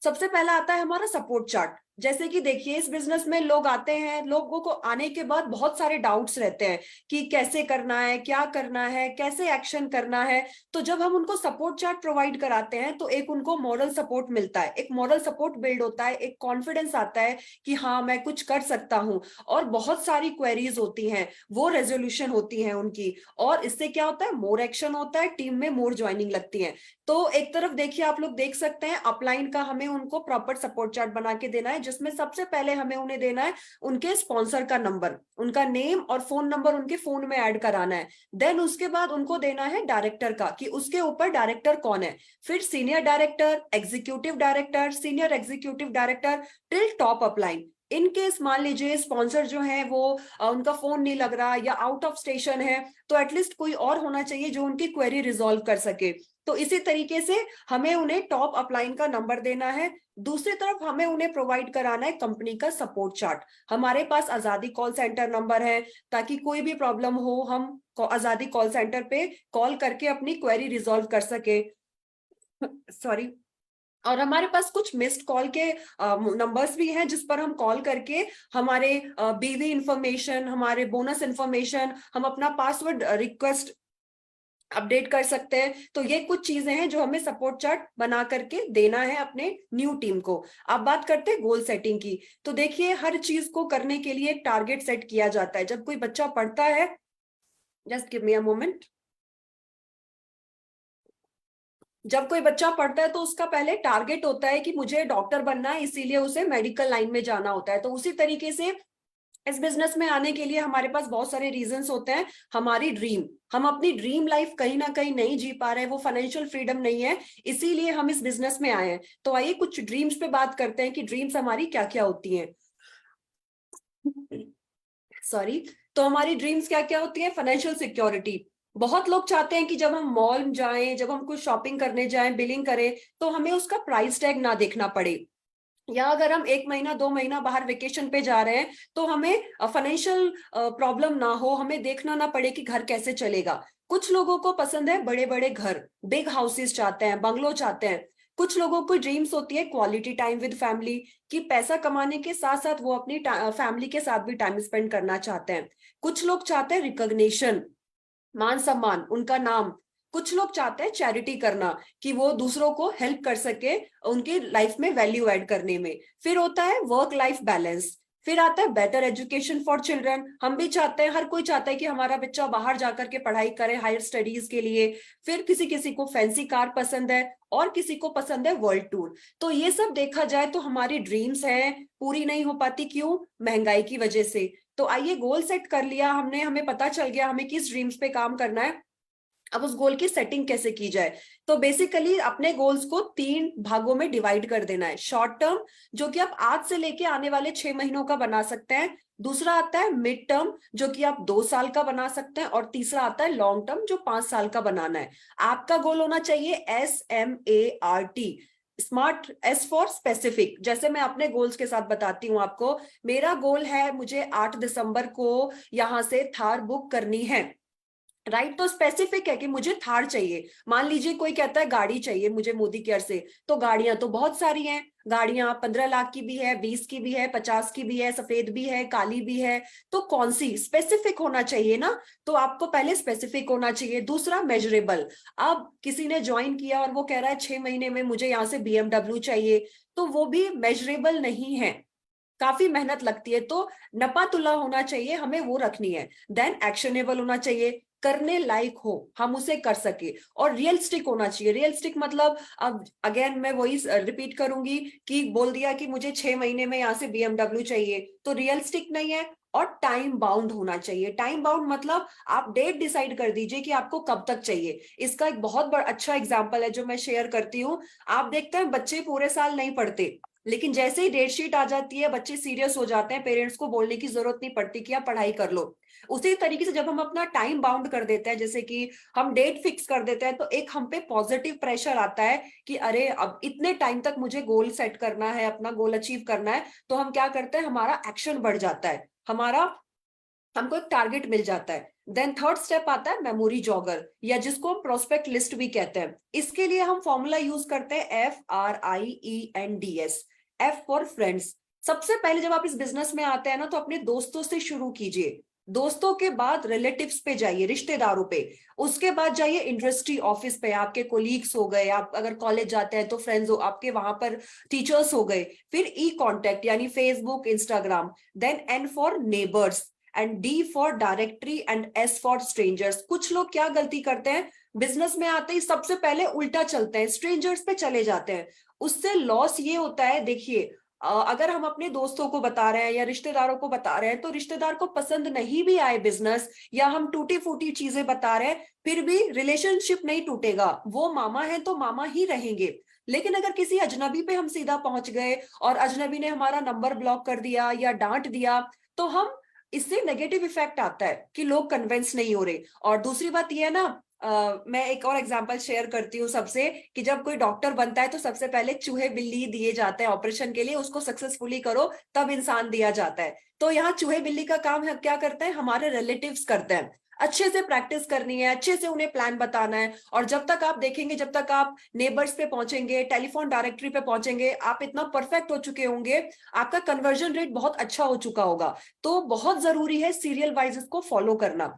सबसे पहला आता है हमारा सपोर्ट चार्ट। जैसे कि देखिए, इस बिजनेस में लोग आते हैं, लोगों को आने के बाद बहुत सारे डाउट्स रहते हैं कि कैसे करना है, क्या करना है, कैसे एक्शन करना है। तो जब हम उनको सपोर्ट चार्ट प्रोवाइड कराते हैं तो एक उनको मॉरल सपोर्ट मिलता है, एक मॉरल सपोर्ट बिल्ड होता है, एक कॉन्फिडेंस आता है कि हाँ मैं कुछ कर सकता हूँ। और बहुत सारी क्वेरीज होती हैं, वो रेजोल्यूशन होती हैं उनकी, और इससे क्या होता है, मोर एक्शन होता है, टीम में मोर ज्वाइनिंग लगती है। तो एक तरफ देखिए, आप लोग देख सकते हैं अपलाइन का हमें उनको प्रॉपर सपोर्ट चार्ट बना के देना है, जिसमें सबसे पहले हमें उन्हें देना है उनके स्पॉन्सर का नंबर, उनका नेम और फोन नंबर उनके फोन में ऐड कराना है। देन उसके बाद उनको देना है डायरेक्टर का, कि उसके ऊपर डायरेक्टर कौन है, फिर senior director, executive director, senior executive director, till top upline. In case मान लीजिए स्पॉन्सर जो है वो उनका फोन नहीं लग रहा या आउट ऑफ स्टेशन है, तो एटलीस्ट कोई और होना चाहिए जो उनकी क्वेरी रिजॉल्व कर सके। तो इसी तरीके से हमें उन्हें टॉप अपलाइन का नंबर देना है। दूसरी तरफ हमें उन्हें प्रोवाइड कराना है कंपनी का सपोर्ट चार्ट। हमारे पास आजादी कॉल सेंटर नंबर है, ताकि कोई भी प्रॉब्लम हो हम आजादी कॉल सेंटर पे कॉल करके अपनी क्वेरी रिजॉल्व कर सके। सॉरी। और हमारे पास कुछ मिस्ड कॉल के नंबर्स भी हैं, जिस पर हम कॉल करके हमारे बीवी इंफॉर्मेशन, हमारे बोनस इंफॉर्मेशन, हम अपना पासवर्ड रिक्वेस्ट अपडेट कर सकते हैं। तो ये कुछ चीजें हैं जो हमें सपोर्ट चार्ट बना करके देना है अपने न्यू टीम को। अब बात करते हैं गोल सेटिंग की। तो देखिए, हर चीज को करने के लिए एक टारगेट सेट किया जाता है। जब कोई बच्चा पढ़ता है, just give me a moment, जब कोई बच्चा पढ़ता है तो उसका पहले टारगेट होता है कि मुझे डॉक्टर बनना है, इसीलिए उसे मेडिकल लाइन में जाना होता है। तो उसी तरीके से इस बिजनेस में आने के लिए हमारे पास बहुत सारे रीजंस होते हैं। हमारी ड्रीम, हम अपनी ड्रीम लाइफ कहीं ना कहीं नहीं जी पा रहे हैं, वो फाइनेंशियल फ्रीडम नहीं है, इसीलिए हम इस बिजनेस में आए हैं। तो आइए कुछ ड्रीम्स पे बात करते हैं कि ड्रीम्स हमारी क्या क्या होती हैं। सॉरी। तो हमारी ड्रीम्स क्या क्या होती है? Financial security. बहुत लोग चाहते हैं कि जब हम मॉल जाएं, जब हम कुछ शॉपिंग करने जाएं, बिलिंग करें, तो हमें उसका प्राइस टैग ना देखना पड़े, या अगर हम 1 महीना 2 महीना बाहर वेकेशन पे जा रहे हैं तो हमें फाइनेंशियल प्रॉब्लम ना हो, हमें देखना ना पड़े कि घर कैसे चलेगा। कुछ लोगों को पसंद है बड़े बड़े घर, बिग हाउसेस चाहते हैं, बंगलो चाहते हैं। कुछ लोगों को ड्रीम्स होती है क्वालिटी टाइम विद फैमिली, कि पैसा कमाने के साथ साथ वो अपनी फैमिली के साथ भी टाइम स्पेंड करना चाहते हैं। कुछ लोग चाहते हैं रिकॉग्निशन, मान सम्मान, उनका नाम। कुछ लोग चाहते हैं चैरिटी करना, कि वो दूसरों को हेल्प कर सके उनकी लाइफ में वैल्यू ऐड करने में। फिर होता है वर्क लाइफ बैलेंस। फिर आता है बेटर एजुकेशन फॉर चिल्ड्रन। हम भी चाहते हैं, हर कोई चाहता है कि हमारा बच्चा बाहर जाकर के पढ़ाई करे हायर स्टडीज के लिए। फिर किसी किसी को फैंसी कार पसंद है, और किसी को पसंद है वर्ल्ड टूर। तो ये सब देखा जाए तो हमारी ड्रीम्स है, पूरी नहीं हो पाती। क्यों? महंगाई की वजह से। तो आइए, गोल सेट कर लिया हमने, हमें पता चल गया हमें किस ड्रीम्स पे काम करना है। अब उस गोल की सेटिंग कैसे की जाए? तो बेसिकली अपने गोल्स को 3 भागों में डिवाइड कर देना है। शॉर्ट टर्म, जो कि आप आज से लेके आने वाले 6 महीनों का बना सकते हैं। दूसरा आता है मिड टर्म, जो कि आप 2 साल का बना सकते हैं। और तीसरा आता है लॉन्ग टर्म, जो 5 साल का बनाना है। आपका गोल होना चाहिए SMART, smart, S for specific. जैसे मैं अपने गोल्स के साथ बताती हूँ आपको। मेरा गोल है, मुझे 8 दिसंबर को यहाँ से थार बुक करनी है, राइट। तो स्पेसिफिक है कि मुझे थार चाहिए। मान लीजिए कोई कहता है गाड़ी चाहिए मुझे मोदी केयर से, तो गाड़ियां तो बहुत सारी हैं। गाड़ियां 15 लाख की भी है, 20 की भी है, 50 की भी है, सफेद भी है, काली भी है। तो कौन सी? स्पेसिफिक होना चाहिए ना। तो आपको पहले स्पेसिफिक होना चाहिए। दूसरा मेजरेबल। अब किसी ने ज्वाइन किया और वो कह रहा है 6 महीने में मुझे यहाँ से BMW चाहिए, तो वो भी मेजरेबल नहीं है, काफी मेहनत लगती है। तो नपा तुला होना चाहिए, हमें वो रखनी है। देन एक्शनेबल होना चाहिए। करने लायक हो, हम उसे कर सके, और रियलिस्टिक होना चाहिए। रियलिस्टिक मतलब, अब अगेन मैं वही रिपीट करूंगी कि बोल दिया कि मुझे 6 महीने में यहाँ से BMW चाहिए, तो रियलिस्टिक नहीं है। और टाइम बाउंड होना चाहिए। टाइम बाउंड मतलब आप डेट डिसाइड कर दीजिए कि आपको कब तक चाहिए। इसका एक बहुत बड़ा अच्छा एग्जांपल है जो मैं शेयर करती हूँ। आप देखते हैं बच्चे पूरे साल नहीं पढ़ते, लेकिन जैसे ही डेट शीट आ जाती है बच्चे सीरियस हो जाते हैं, पेरेंट्स को बोलने की जरूरत नहीं पड़ती कि आप पढ़ाई कर लो। उसी तरीके से जब हम अपना टाइम बाउंड कर देते हैं, जैसे कि हम डेट फिक्स कर देते हैं, तो एक हम पे पॉजिटिव प्रेशर आता है कि अरे अब इतने टाइम तक मुझे गोल सेट करना है, अपना गोल अचीव करना है। तो हम क्या करते हैं, हमारा एक्शन बढ़ जाता है, हमको एक टारगेट मिल जाता है। देन थर्ड स्टेप आता है मेमोरी जॉगर, या जिसको हम प्रोस्पेक्ट लिस्ट भी कहते हैं। इसके लिए हम फॉर्मूला यूज करते हैं FRIENDS। F for friends. सबसे पहले जब आप इस बिजनेस में आते हैं ना, तो अपने दोस्तों से शुरू कीजिए। दोस्तों के बाद रिलेटिव्स पे जाइए, रिश्तेदारों पे। उसके बाद जाइए इंडस्ट्री ऑफिस पे, आपके कोलीग्स हो गए, आप अगर कॉलेज जाते हैं तो फ्रेंड्स हो आपके वहां पर, टीचर्स हो गए। फिर ई कॉन्टेक्ट यानी Facebook, Instagram. Then N for neighbours, and D for directory, and S for strangers. कुछ लोग क्या गलती करते हैं, बिजनेस में आते ही सबसे पहले उल्टा चलते हैं, स्ट्रेंजर्स पे चले जाते हैं। उससे लॉस ये होता है, देखिए अगर हम अपने दोस्तों को बता रहे हैं या रिश्तेदारों को बता रहे हैं, तो रिश्तेदार को पसंद नहीं भी आए बिजनेस, या हम टूटी फूटी चीजें बता रहे हैं, फिर भी रिलेशनशिप नहीं टूटेगा, वो मामा है तो मामा ही रहेंगे। लेकिन अगर किसी अजनबी पे हम सीधा पहुंच गए और अजनबी ने हमारा नंबर ब्लॉक कर दिया या डांट दिया, तो हम, इससे नेगेटिव इफेक्ट आता है कि लोग कन्विंस नहीं हो रहे। और दूसरी बात ये है ना, मैं एक और एग्जांपल शेयर करती हूँ सबसे, कि जब कोई डॉक्टर बनता है तो सबसे पहले चूहे बिल्ली दिए जाते हैं ऑपरेशन के लिए, उसको सक्सेसफुली करो तब इंसान दिया जाता है। तो यहाँ चूहे बिल्ली का काम है, क्या करते हैं, हमारे रिलेटिव्स करते हैं। अच्छे से प्रैक्टिस करनी है, अच्छे से उन्हें प्लान बताना है। और जब तक आप देखेंगे, जब तक आप नेबर्स पे पहुंचेंगे, टेलीफोन डायरेक्टरी पे पहुंचेंगे, आप इतना परफेक्ट हो चुके होंगे, आपका कन्वर्जन रेट बहुत अच्छा हो चुका होगा। तो बहुत जरूरी है सीरियल वाइज इसको फॉलो करना।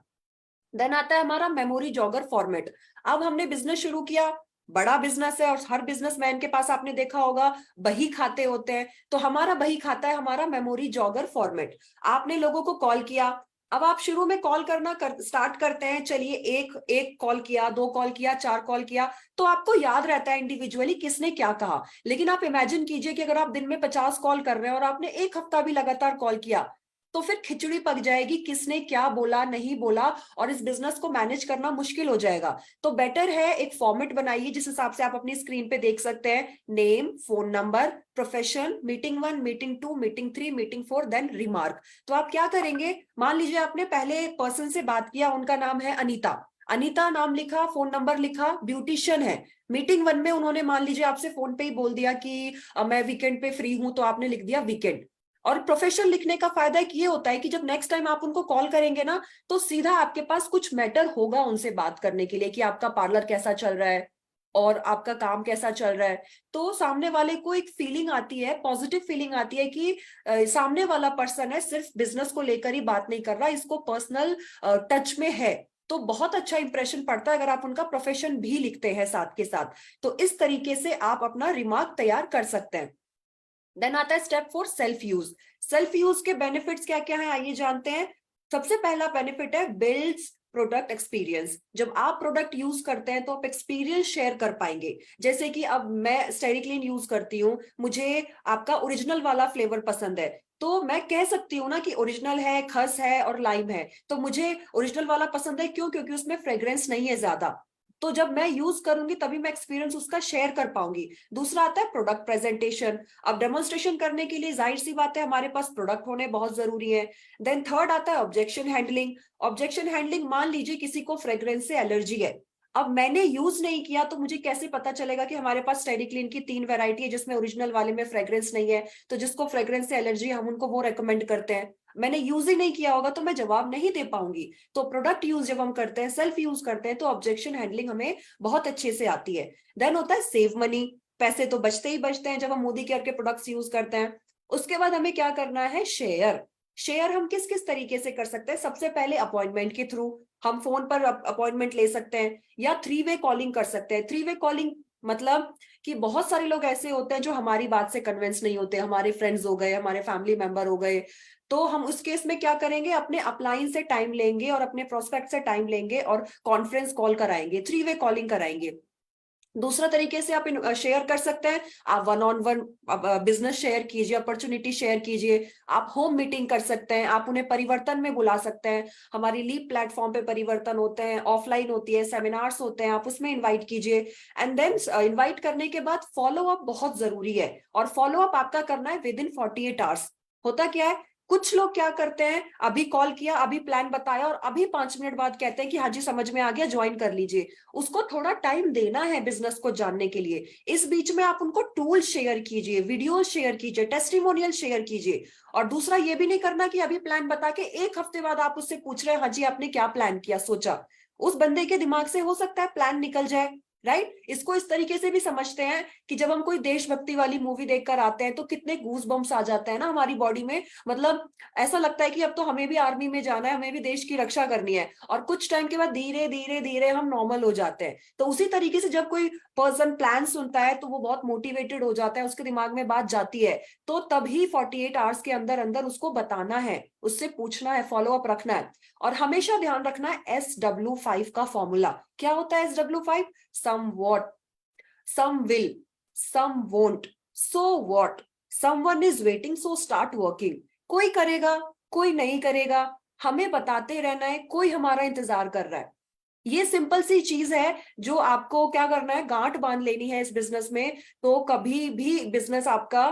देन आता है हमारा मेमोरी जॉगर फॉर्मेट। अब हमने बिजनेस शुरू किया, बड़ा बिजनेस है, और हर बिजनेसमैन के पास आपने देखा होगा बही खाते होते हैं। तो हमारा बही खाता है हमारा मेमोरी जॉगर फॉर्मेट। आपने लोगों को कॉल किया, अब आप शुरू में कॉल करना स्टार्ट करते हैं, चलिए एक एक कॉल किया, 2 कॉल किया, 4 कॉल किया, तो आपको याद रहता है इंडिविजुअली किसने क्या कहा। लेकिन आप इमेजिन कीजिए कि अगर आप दिन में 50 कॉल कर रहे हैं और आपने एक हफ्ता भी लगातार कॉल किया, तो फिर खिचड़ी पक जाएगी, किसने क्या बोला नहीं बोला, और इस बिजनेस को मैनेज करना मुश्किल हो जाएगा। तो बेटर है एक फॉर्मेट बनाइए, जिस हिसाब से आप अपनी स्क्रीन पे देख सकते हैं, name, phone number, profession, meeting 1, meeting 2, meeting 3, meeting 4, then remark. तो आप क्या करेंगे, मान लीजिए आपने पहले पर्सन से बात किया, उनका नाम है अनीता। अनीता नाम लिखा, फोन नंबर लिखा, ब्यूटिशियन है। मीटिंग 1 में उन्होंने मान लीजिए आपसे फोन पे ही बोल दिया कि मैं वीकेंड पे फ्री हूं, तो आपने लिख दिया वीकेंड। और प्रोफेशनल लिखने का फायदा एक ये होता है कि जब नेक्स्ट टाइम आप उनको कॉल करेंगे ना, तो सीधा आपके पास कुछ मैटर होगा उनसे बात करने के लिए, कि आपका पार्लर कैसा चल रहा है और आपका काम कैसा चल रहा है। तो सामने वाले को एक फीलिंग आती है, पॉजिटिव फीलिंग आती है कि सामने वाला पर्सन है, सिर्फ बिजनेस को लेकर ही बात नहीं कर रहा, इसको पर्सनल टच में है। तो बहुत अच्छा इंप्रेशन पड़ता है अगर आप उनका प्रोफेशन भी लिखते हैं साथ के साथ। तो इस तरीके से आप अपना रिमार्क तैयार कर सकते हैं। देन आता है step 4, self use. Self use के बेनिफिट्स क्या क्या है, आइए जानते हैं। सबसे पहला बेनिफिट है बिल्ड्स प्रोडक्ट एक्सपीरियंस। जब आप प्रोडक्ट यूज करते हैं तो आप एक्सपीरियंस शेयर कर पाएंगे। जैसे कि अब मैं स्टेरिक्लीन यूज करती हूँ, मुझे आपका ओरिजिनल वाला फ्लेवर पसंद है, तो मैं कह सकती हूँ ना कि ओरिजिनल है, खस है और लाइम है, तो मुझे ओरिजिनल वाला पसंद है। क्यों? क्योंकि उसमें फ्रेग्रेंस नहीं है ज्यादा। तो जब मैं यूज करूंगी तभी मैं एक्सपीरियंस उसका शेयर कर पाऊंगी। दूसरा आता है प्रोडक्ट प्रेजेंटेशन। अब डेमोन्स्ट्रेशन करने के लिए जाहिर सी बात है हमारे पास प्रोडक्ट होने बहुत जरूरी है। देन थर्ड आता है ऑब्जेक्शन हैंडलिंग। ऑब्जेक्शन हैंडलिंग, मान लीजिए किसी को फ्रेग्रेंस से एलर्जी है, अब मैंने यूज नहीं किया तो मुझे कैसे पता चलेगा कि हमारे पास स्टेरिक्लीन की 3 वैरायटी है जिसमें ओरिजिनल वाले में फ्रेग्रेंस नहीं है, तो जिसको फ्रेग्रेंस से एलर्जी है हम उनको वो रेकमेंड करते हैं। मैंने यूज ही नहीं किया होगा तो मैं जवाब नहीं दे पाऊंगी। तो प्रोडक्ट यूज जब हम करते हैं, सेल्फ यूज करते हैं, तो ऑब्जेक्शन हैंडलिंग हमें बहुत अच्छे से आती है। देन होता है सेव मनी। पैसे तो बचते ही बचते हैं जब हम मोदी केयर के प्रोडक्ट्स यूज करते हैं। उसके बाद हमें क्या करना है, शेयर। शेयर हम किस किस तरीके से कर सकते हैं, सबसे पहले अपॉइंटमेंट के थ्रू, हम फोन पर अपॉइंटमेंट ले सकते हैं, या 3 वे कॉलिंग कर सकते हैं। 3 वे कॉलिंग मतलब कि बहुत सारे लोग ऐसे होते हैं जो हमारी बात से कन्विंस नहीं होते, हमारे फ्रेंड्स हो गए, हमारे फैमिली मेंबर हो गए, तो हम उस केस में क्या करेंगे, अपने अपलाइन से टाइम लेंगे और अपने प्रोस्पेक्ट से टाइम लेंगे और कॉन्फ्रेंस कॉल कराएंगे, 3 वे कॉलिंग कराएंगे। दूसरा तरीके से आप शेयर कर सकते हैं, आप one on one business share कीजिए, अपॉर्चुनिटी शेयर कीजिए, आप होम मीटिंग कर सकते हैं, आप उन्हें परिवर्तन में बुला सकते हैं। हमारी लीप प्लेटफॉर्म पे परिवर्तन होते हैं, ऑफलाइन होती है, सेमिनार्स होते हैं, आप उसमें इनवाइट कीजिए। एंड देन इनवाइट करने के बाद फॉलो अप बहुत जरूरी है, और फॉलो अप आपका करना है विद इन 48 आवर्स। होता क्या है, कुछ लोग क्या करते हैं, अभी कॉल किया, अभी प्लान बताया और अभी 5 मिनट बाद कहते हैं कि हाँ जी समझ में आ गया, ज्वाइन कर लीजिए। उसको थोड़ा टाइम देना है बिजनेस को जानने के लिए। इस बीच में आप उनको टूल शेयर कीजिए, वीडियो शेयर कीजिए, टेस्टिमोनियल शेयर कीजिए। और दूसरा ये भी नहीं करना कि अभी प्लान बता के 1 हफ्ते बाद आप उससे पूछ रहे हैं हाँ जी आपने क्या प्लान किया सोचा। उस बंदे के दिमाग से हो सकता है प्लान निकल जाए, राइट। इसको इस तरीके से भी समझते हैं कि जब हम कोई देशभक्ति वाली मूवी देखकर आते हैं तो कितने गूज बम्स आ जाते हैं ना हमारी बॉडी में, मतलब ऐसा लगता है कि अब तो हमें भी आर्मी में जाना है, हमें भी देश की रक्षा करनी है, और कुछ टाइम के बाद धीरे धीरे धीरे हम नॉर्मल हो जाते हैं। तो उसी तरीके से जब कोई पर्सन प्लान सुनता है तो वो बहुत मोटिवेटेड हो जाता है, उसके दिमाग में बात जाती है, तो तभी 48 आवर्स के अंदर अंदर उसको बताना है, उससे पूछना है, फॉलो अप रखना है। और हमेशा ध्यान रखना है SW5 का फॉर्मूला। क्या होता है SW5? Some what, some will, some won't, so what, someone is waiting so start working। कोई करेगा, कोई नहीं करेगा, हमें बताते रहना है, कोई हमारा इंतजार कर रहा है। ये सिंपल सी चीज है जो आपको क्या करना है, गांठ बांध लेनी है इस बिजनेस में, तो कभी भी बिजनेस आपका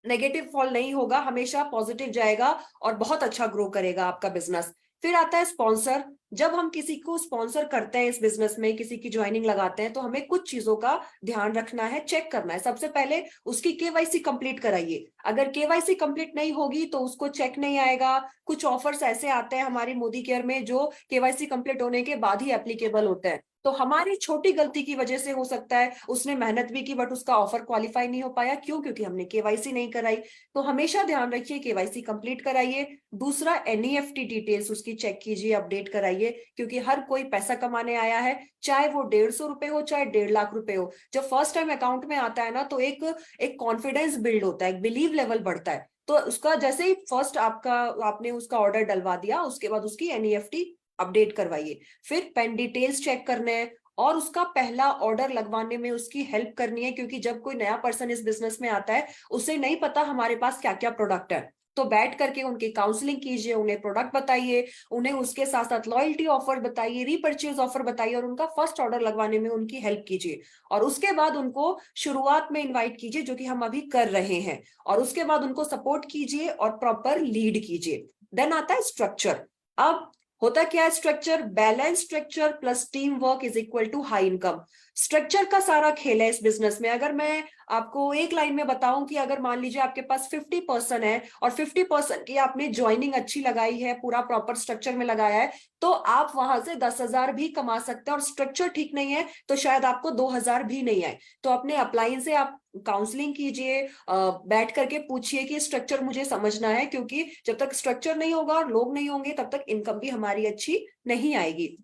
नेगेटिव फॉल नहीं होगा, हमेशा पॉजिटिव जाएगा और बहुत अच्छा ग्रो करेगा आपका बिजनेस। फिर आता है स्पॉन्सर। जब हम किसी को स्पॉन्सर करते हैं इस बिजनेस में, किसी की ज्वाइनिंग लगाते हैं, तो हमें कुछ चीजों का ध्यान रखना है, चेक करना है। सबसे पहले उसकी केवाईसी कंप्लीट कराइए। अगर केवाईसी कंप्लीट नहीं होगी तो उसको चेक नहीं आएगा। कुछ ऑफर्स ऐसे आते हैं हमारी मोदी केयर में जो केवाईसी कंप्लीट होने के बाद ही एप्लीकेबल होते हैं, तो हमारी छोटी गलती की वजह से हो सकता है उसने मेहनत भी की बट उसका ऑफर क्वालिफाई नहीं हो पाया। क्यों? क्योंकि हमने केवाईसी नहीं कराई। तो हमेशा ध्यान रखिए केवाईसी कंप्लीट कराइए। दूसरा, NEFT डिटेल्स उसकी चेक कीजिए, अपडेट कराइए, क्योंकि हर कोई पैसा कमाने आया है, चाहे वो 150 रुपए हो, चाहे 1.5 लाख रुपए हो। जब फर्स्ट टाइम अकाउंट में आता है ना, तो एक कॉन्फिडेंस बिल्ड होता है, एक बिलीव लेवल बढ़ता है। तो उसका जैसे ही फर्स्ट आपने उसका ऑर्डर डलवा दिया, उसके बाद उसकी NEFT अपडेट करवाइए। फिर पेन डिटेल्स चेक करने हैं और उसका पहला ऑर्डर लगवाने में उसकी हेल्प करनी है, क्योंकि जब कोई नया पर्सन इस बिजनेस में आता है उसे नहीं पता हमारे पास क्या क्या प्रोडक्ट है। तो बैठ करके उनकी काउंसलिंग कीजिए, उन्हें प्रोडक्ट बताइए, उन्हें उसके साथ साथ लॉयल्टी ऑफर बताइए, रीपर्चेज ऑफर बताइए, और उनका फर्स्ट ऑर्डर लगवाने में उनकी हेल्प कीजिए। और उसके बाद उनको शुरुआत में इन्वाइट कीजिए, जो कि हम अभी कर रहे हैं, और उसके बाद उनको सपोर्ट कीजिए और प्रॉपर लीड कीजिए। देन आता है स्ट्रक्चर। अब होता क्या है structure? Balance structure plus team work is equal to high income. Structure का सारा खेल है इस बिजनेस में। अगर मैं आपको एक लाइन में बताऊं कि अगर मान लीजिए आपके पास 50% है और 50% की आपने ज्वाइनिंग अच्छी लगाई है, पूरा प्रॉपर स्ट्रक्चर में लगाया है, तो आप वहां से 10,000 भी कमा सकते हैं। और स्ट्रक्चर ठीक नहीं है तो शायद आपको 2,000 भी नहीं आए। तो अपने अपलाइन से आप काउंसलिंग कीजिए, बैठ करके पूछिए कि स्ट्रक्चर मुझे समझना है, क्योंकि जब तक स्ट्रक्चर नहीं होगा और लोग नहीं होंगे तब तक इनकम भी हमारी अच्छी नहीं आएगी।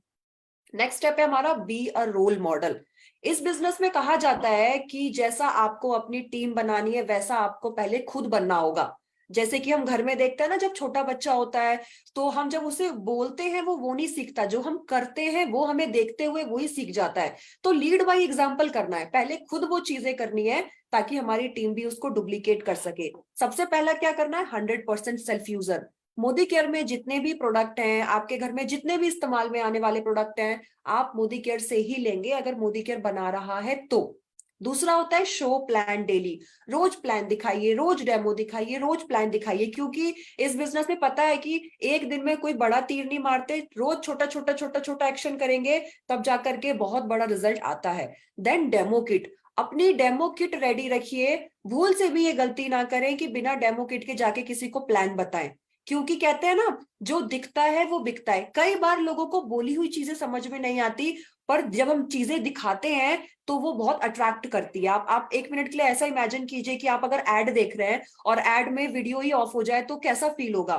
नेक्स्ट स्टेप है हमारा बी अ रोल मॉडल। इस बिजनेस में कहा जाता है कि जैसा आपको अपनी टीम बनानी है वैसा आपको पहले खुद बनना होगा। जैसे कि हम घर में देखते हैं ना, जब छोटा बच्चा होता है तो हम जब उसे बोलते हैं वो नहीं सीखता, जो हम करते हैं वो हमें देखते हुए वो ही सीख जाता है। तो लीड बाय एग्जाम्पल करना है, पहले खुद वो चीजें करनी है ताकि हमारी टीम भी उसको डुप्लीकेट कर सके। सबसे पहला क्या करना है? 100% सेल्फ यूजर। मोदी केयर में जितने भी प्रोडक्ट हैं, आपके घर में जितने भी इस्तेमाल में आने वाले प्रोडक्ट हैं, आप मोदी केयर से ही लेंगे अगर मोदी केयर बना रहा है तो। दूसरा होता है शो प्लान डेली। रोज प्लान दिखाइए, रोज डेमो दिखाइए, रोज प्लान दिखाइए, क्योंकि इस बिजनेस में पता है कि एक दिन में कोई बड़ा तीर नहीं मारते, रोज छोटा छोटा छोटा छोटा एक्शन करेंगे तब जाकर के बहुत बड़ा रिजल्ट आता है। Then demo kit. अपनी डेमो किट रेडी रखिए। भूल से भी ये गलती ना करें कि बिना डेमो किट के जाके किसी को प्लान बताएं, क्योंकि कहते हैं ना, जो दिखता है वो बिकता है। कई बार लोगों को बोली हुई चीजें समझ में नहीं आती, पर जब हम चीजें दिखाते हैं तो वो बहुत अट्रैक्ट करती है। आप 1 मिनट के लिए ऐसा इमेजिन कीजिए कि आप अगर एड देख रहे हैं और एड में वीडियो ही ऑफ हो जाए तो कैसा फील होगा,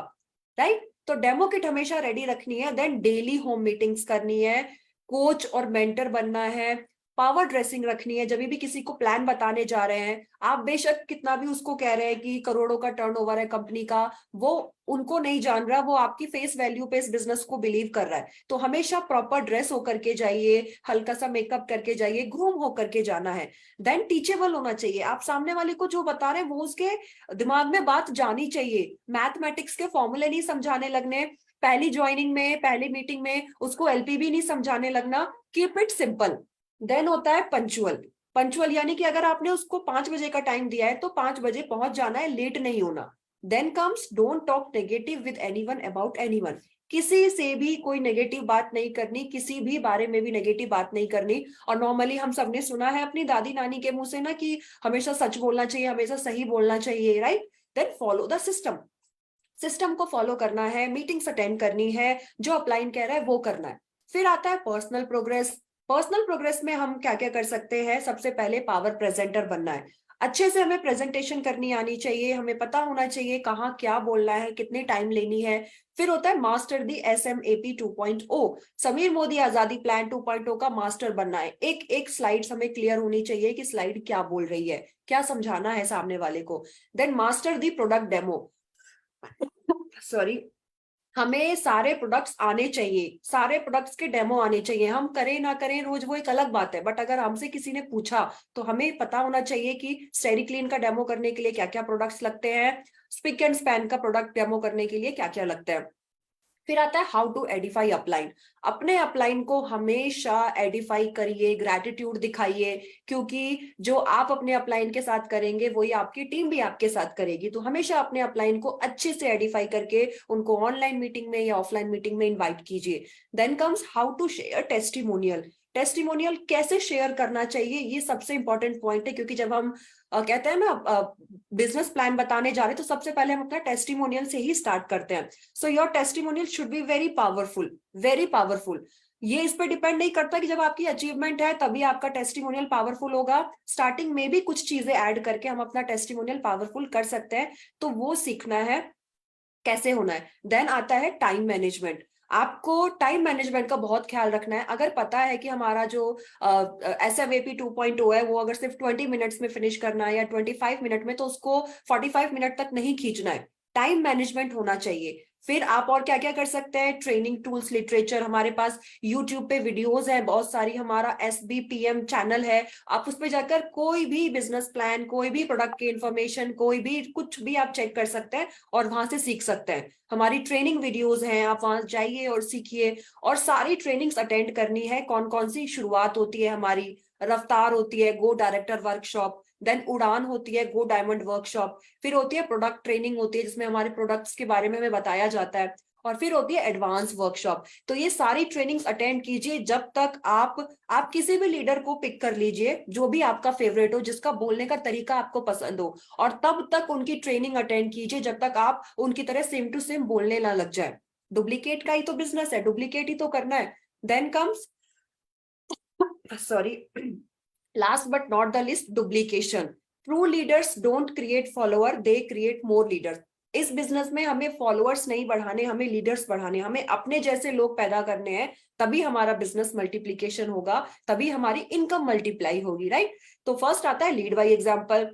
राइट। तो डेमो किट हमेशा रेडी रखनी है। देन डेली होम मीटिंग्स करनी है, कोच और मेंटर बनना है, पावर ड्रेसिंग रखनी है। जब भी किसी को प्लान बताने जा रहे हैं, आप बेशक कितना भी उसको कह रहे हैं कि करोड़ों का टर्नओवर है कंपनी का, वो उनको नहीं जान रहा, वो आपकी फेस वैल्यू पे इस बिजनेस को बिलीव कर रहा है। तो हमेशा प्रॉपर ड्रेस होकर के जाइए, हल्का सा मेकअप करके जाइए, ग्रूम होकर के जाना है। देन टीचेबल होना चाहिए। आप सामने वाले को जो बता रहे हैं वो उसके दिमाग में बात जानी चाहिए। मैथमेटिक्स के फॉर्मूले नहीं समझाने लगने, पहली ज्वाइनिंग में, पहली मीटिंग में उसको एलपीबी नहीं समझाने लगना। Keep it simple. देन होता है पंचुअल। पंचुअल यानी कि अगर आपने उसको 5 बजे का टाइम दिया है तो 5 बजे पहुंच जाना है, लेट नहीं होना। Then comes don't talk negative with anyone about anyone. किसी से भी कोई नेगेटिव बात नहीं करनी, किसी भी बारे में भी नेगेटिव बात नहीं करनी। और नॉर्मली हम सबने सुना है अपनी दादी नानी के मुंह से ना कि हमेशा सच बोलना चाहिए, हमेशा सही बोलना चाहिए, right. Then follow the system. System को फॉलो करना है, मीटिंग्स अटेंड करनी है, जो अपलाइन कह रहा है वो करना है। फिर आता है पर्सनल प्रोग्रेस। पर्सनल प्रोग्रेस में हम क्या क्या कर सकते हैं? सबसे पहले पावर प्रेजेंटर बनना है। अच्छे से हमें प्रेजेंटेशन करनी आनी चाहिए, हमें पता होना चाहिए कहाँ क्या बोलना है, कितनी टाइम लेनी है। फिर होता है मास्टर दी SMAP 2.0। समीर मोदी आजादी प्लान 2.0 का मास्टर बनना है। एक एक स्लाइड हमें क्लियर होनी चाहिए कि स्लाइड क्या बोल रही है, क्या समझाना है सामने वाले को। Then master the product demo. Sorry, हमें सारे प्रोडक्ट्स आने चाहिए, सारे प्रोडक्ट्स के डेमो आने चाहिए। हम करें ना करें रोज वो एक अलग बात है, बट अगर हमसे किसी ने पूछा तो हमें पता होना चाहिए कि स्टेडी क्लीन का डेमो करने के लिए क्या क्या प्रोडक्ट्स लगते हैं, स्पिक एंड स्पैन का प्रोडक्ट डेमो करने के लिए क्या क्या लगता है। फिर आता है हाउ टू एडिफाई अपलाइन। अपने अपलाइन को हमेशा एडिफाई करिए, ग्रैटिट्यूड दिखाइए, क्योंकि जो आप अपने अपलाइन के साथ करेंगे वही आपकी टीम भी आपके साथ करेगी। तो हमेशा अपने अपलाइन को अच्छे से एडिफाई करके उनको ऑनलाइन मीटिंग में या ऑफलाइन मीटिंग में इन्वाइट कीजिए। Then comes how to share testimonial. Testimonial कैसे शेयर करना चाहिए, ये सबसे इंपॉर्टेंट पॉइंट है, क्योंकि जब हम कहते हैं ना बिजनेस प्लान बताने जा रहे हैं तो सबसे पहले हम अपना टेस्टिमोनियल से ही स्टार्ट करते हैं। So your testimonial should be very powerful, very powerful. ये इस पर डिपेंड नहीं करता कि जब आपकी अचीवमेंट है तभी आपका टेस्टिमोनियल पावरफुल होगा। स्टार्टिंग में भी कुछ चीजें ऐड करके हम अपना टेस्टिमोनियल पावरफुल कर सकते हैं। तो वो सीखना है कैसे होना है। देन आता है टाइम मैनेजमेंट। आपको टाइम मैनेजमेंट का बहुत ख्याल रखना है। अगर पता है कि हमारा जो SMAP 2.0 है वो अगर सिर्फ 20 मिनट्स में फिनिश करना है या 25 मिनट में, तो उसको 45 मिनट तक नहीं खींचना है। टाइम मैनेजमेंट होना चाहिए। फिर आप और क्या क्या कर सकते हैं? ट्रेनिंग टूल्स, लिटरेचर, हमारे पास यूट्यूब पे वीडियोस है बहुत सारी, हमारा SBPM चैनल है, आप उस पे जाकर कोई भी बिजनेस प्लान, कोई भी प्रोडक्ट की इंफॉर्मेशन, कोई भी कुछ भी आप चेक कर सकते हैं और वहां से सीख सकते हैं। हमारी ट्रेनिंग वीडियोस हैं, आप वहां जाइए और सीखिए। और सारी ट्रेनिंग्स अटेंड करनी है। कौन कौन सी शुरुआत होती है हमारी? रफ्तार होती है, गो डायरेक्टर वर्कशॉप। देन उड़ान होती है, गो डायमंड वर्कशॉप। फिर होती है प्रोडक्ट ट्रेनिंग होती है, जिसमें हमारे प्रोडक्ट्स के बारे में हमें बताया जाता है। और फिर होती है एडवांस वर्कशॉप। तो ये सारी ट्रेनिंग्स अटेंड कीजिए जब तक आप किसी भी लीडर को पिक कर लीजिए जो भी आपका फेवरेट हो, जिसका बोलने का तरीका आपको पसंद हो, और तब तक उनकी ट्रेनिंग अटेंड कीजिए जब तक आप उनकी तरह सेम टू सेम बोलने ना लग जाए। डुप्लीकेट का ही तो बिजनेस है, डुप्लीकेट ही तो करना है। Then comes sorry, last but not the list, duplication. True leaders don't create follower, they create more leaders. इस बिजनेस में हमें फॉलोअर्स नहीं बढ़ाने, हमें लीडर्स बढ़ाने, हमें अपने जैसे लोग पैदा करने हैं। तभी हमारा बिजनेस मल्टीप्लीकेशन होगा, तभी हमारी इनकम मल्टीप्लाई होगी, राइट। तो फर्स्ट आता है लीड बाय एग्जाम्पल।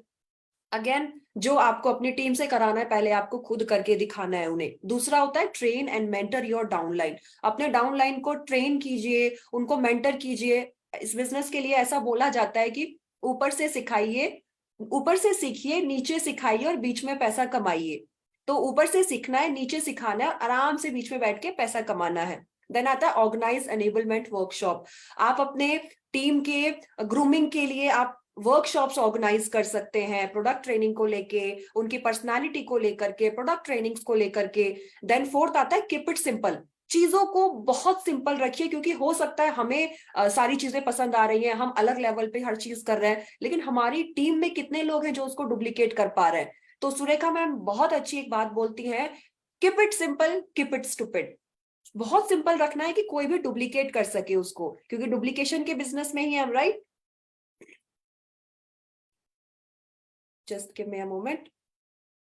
अगेन, जो आपको अपनी टीम से कराना है पहले आपको खुद करके दिखाना है उन्हें। दूसरा होता है train and mentor your downline. अपने डाउनलाइन को ट्रेन कीजिए, उनको मेंटर कीजिए। इस बिजनेस के लिए ऐसा बोला जाता है कि ऊपर से सिखाइए, ऊपर से सीखिए, नीचे सिखाइए और बीच में पैसा कमाइए। तो ऊपर से सीखना है, नीचे सिखाना है, आराम से बीच में बैठ के पैसा कमाना है। देन आता है ऑर्गेनाइज एनेबलमेंट वर्कशॉप। आप अपने टीम के ग्रूमिंग के लिए आप वर्कशॉप्स ऑर्गेनाइज कर सकते हैं, प्रोडक्ट ट्रेनिंग को लेके, उनकी पर्सनालिटी को लेकर के, प्रोडक्ट ट्रेनिंग्स को लेकर के। देन फोर्थ आता है कीप इट सिंपल। चीजों को बहुत सिंपल रखिए, क्योंकि हो सकता है हमें सारी चीजें पसंद आ रही हैं, हम अलग लेवल पे हर चीज कर रहे हैं, लेकिन हमारी टीम में कितने लोग हैं जो उसको डुप्लीकेट कर पा रहे हैं। तो सुरेखा मैम बहुत अच्छी एक बात बोलती है, keep it simple, keep it stupid. बहुत सिंपल रखना है कि कोई भी डुप्लीकेट कर सके उसको, क्योंकि डुप्लीकेशन के बिजनेस में ही हम, right. Just give me a moment.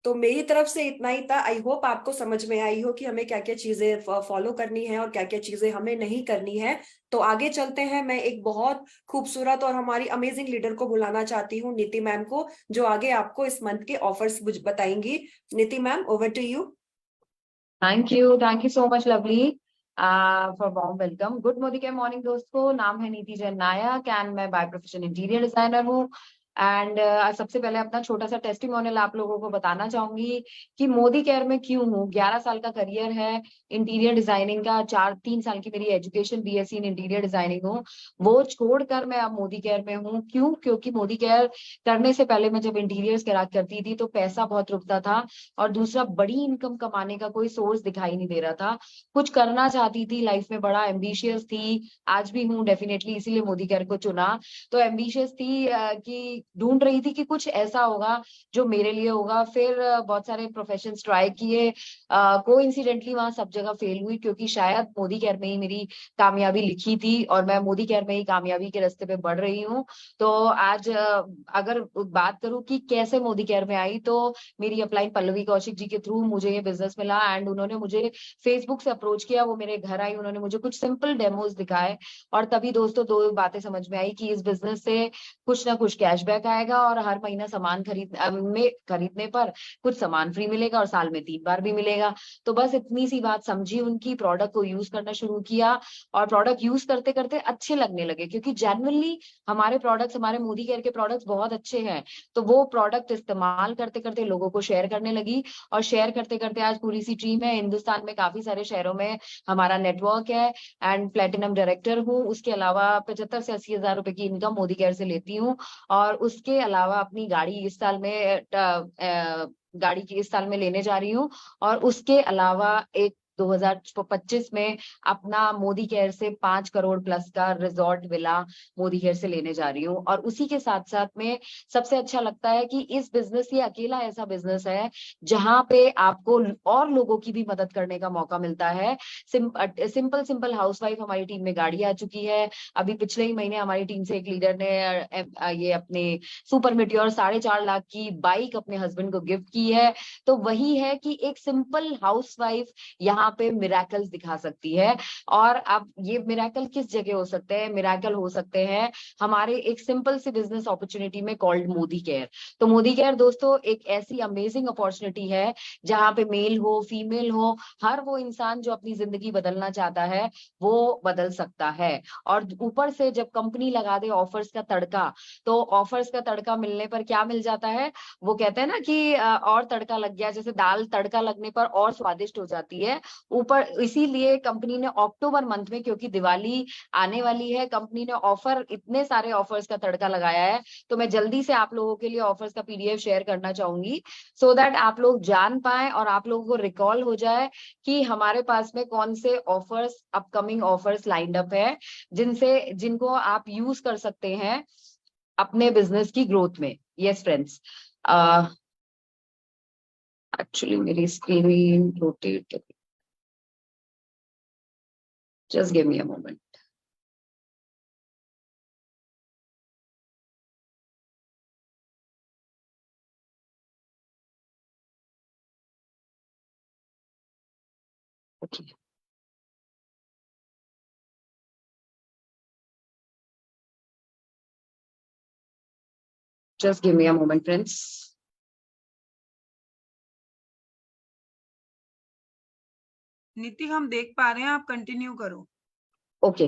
तो मेरी तरफ से इतना ही था। आई होप आपको समझ में आई हो कि हमें क्या क्या चीजें फॉलो करनी है और क्या क्या चीजें हमें नहीं करनी है। तो आगे चलते हैं। मैं एक बहुत खूबसूरत और हमारी अमेजिंग लीडर को बुलाना चाहती हूँ, नीति मैम को, जो आगे आपको इस मंथ के ऑफर्स बताएंगी। Niti ma'am, over to you. Thank you so much lovely for warm welcome. Good morning दोस्तों, नाम है नीति जैन नायक एंड मैं बाय प्रोफेशन इंटीरियर डिजाइनर हूँ। एंड सबसे पहले अपना छोटा सा टेस्टिमोनियल आप लोगों को बताना चाहूंगी कि मोदी केयर में क्यों हूँ। 11 साल का करियर है इंटीरियर डिजाइनिंग का, 3 साल की मेरी education BSc in interior designing हूँ। वो छोड़कर मैं अब मोदी केयर में हूँ। क्यों? क्योंकि मोदी केयर करने से पहले मैं जब इंटीरियर्स करा करती थी तो पैसा बहुत रुकता था और दूसरा बड़ी इनकम कमाने का कोई सोर्स दिखाई नहीं दे रहा था। कुछ करना चाहती थी लाइफ में, बड़ा एम्बिशियस थी, आज भी हूँ डेफिनेटली, इसीलिए मोदी केयर को चुना। तो एम्बिशियस थी कि ढूंढ रही थी कि कुछ ऐसा होगा जो मेरे लिए होगा। फिर बहुत सारे प्रोफेशन ट्राई किए, कोइंसिडेंटली वहां सब जगह फेल हुई क्योंकि शायद मोदी केयर में ही मेरी कामयाबी लिखी थी और मैं मोदी केयर में ही कामयाबी के रास्ते पे बढ़ रही हूँ। तो आज अगर बात करूं कि कैसे मोदी केयर में आई, तो मेरी अपलाइन पल्लवी कौशिक जी के थ्रू मुझे ये बिजनेस मिला एंड उन्होंने मुझे फेसबुक से अप्रोच किया। वो मेरे घर आई, उन्होंने मुझे कुछ सिंपल डेमोज दिखाए और तभी दोस्तों 2 बातें समझ में आई कि इस बिजनेस से कुछ ना कुछ कैशबैक आएगा और हर महीना सामान खरीदने पर कुछ सामान फ्री मिलेगा और साल में 3 बार भी मिलेगा। तो बस इतनी सी बात समझी उनकी, प्रोडक्ट को यूज करना शुरू किया और प्रोडक्ट यूज करते करते अच्छे लगने लगे क्योंकि जेन्युइनली हमारे प्रोडक्ट्स, हमारे मोदी केयर के प्रोडक्ट्स बहुत अच्छे हैं। तो वो प्रोडक्ट इस्तेमाल करते करते लोगों को शेयर करने लगी और शेयर करते करते आज पूरी सी टीम है। हिंदुस्तान में काफी सारे शहरों में हमारा नेटवर्क है एंड प्लेटिनम डायरेक्टर हूँ। उसके अलावा 75 से 80 हजार रुपए की इनकम मोदी केयर से लेती हूँ और उसके अलावा अपनी गाड़ी इस साल में लेने जा रही हूँ और उसके अलावा एक 2025 में अपना मोदी केयर से 5 करोड़ प्लस का रिजॉर्ट विला मोदी केयर से लेने जा रही हूँ। और उसी के साथ साथ में सबसे अच्छा लगता है कि इस बिजनेस, ये अकेला ऐसा बिजनेस है जहां पे आपको और लोगों की भी मदद करने का मौका मिलता है। सिंपल हाउसवाइफ हमारी टीम में गाड़ी आ चुकी है। अभी पिछले ही महीने हमारी टीम से एक लीडर ने ये अपने सुपर मिटियोर 4.5 लाख की बाइक अपने हस्बैंड को गिफ्ट की है। तो वही है कि एक सिंपल हाउसवाइफ यहाँ पे मिराकल्स दिखा सकती है। और अब ये मिराकल किस जगह हो सकते हैं? मिराकल हो सकते हैं हमारे एक सिंपल सी बिजनेस अपॉर्चुनिटी में कॉल्ड मोदी केयर। तो मोदी केयर दोस्तों एक ऐसी अमेजिंग अपॉर्चुनिटी है जहां पे मेल हो फीमेल हो, हर वो इंसान जो अपनी जिंदगी बदलना चाहता है वो बदल सकता है। और ऊपर से जब कंपनी लगा दे ऑफर्स का तड़का, तो ऑफर्स का तड़का मिलने पर क्या मिल जाता है? वो कहते हैं ना कि और तड़का लग गया, जैसे दाल तड़का लगने पर और स्वादिष्ट हो जाती है। ऊपर इसीलिए कंपनी ने अक्टूबर मंथ में, क्योंकि दिवाली आने वाली है, कंपनी ने ऑफर, इतने सारे ऑफर्स का तड़का लगाया है। तो मैं जल्दी से आप लोगों के लिए ऑफर्स का पीडीएफ शेयर करना चाहूंगी सो दैट आप लोग जान पाए और आप लोगों को रिकॉल हो जाए कि हमारे पास में कौन से offers, upcoming offers lined up है जिनको आप यूज कर सकते हैं अपने बिजनेस की ग्रोथ में। यस फ्रेंड्स, एक्चुअली मेरी screen rotate, just give me a moment. Okay, just give me a moment friends। नीति हम देख पा रहे हैं, आप कंटिन्यू करो। ओके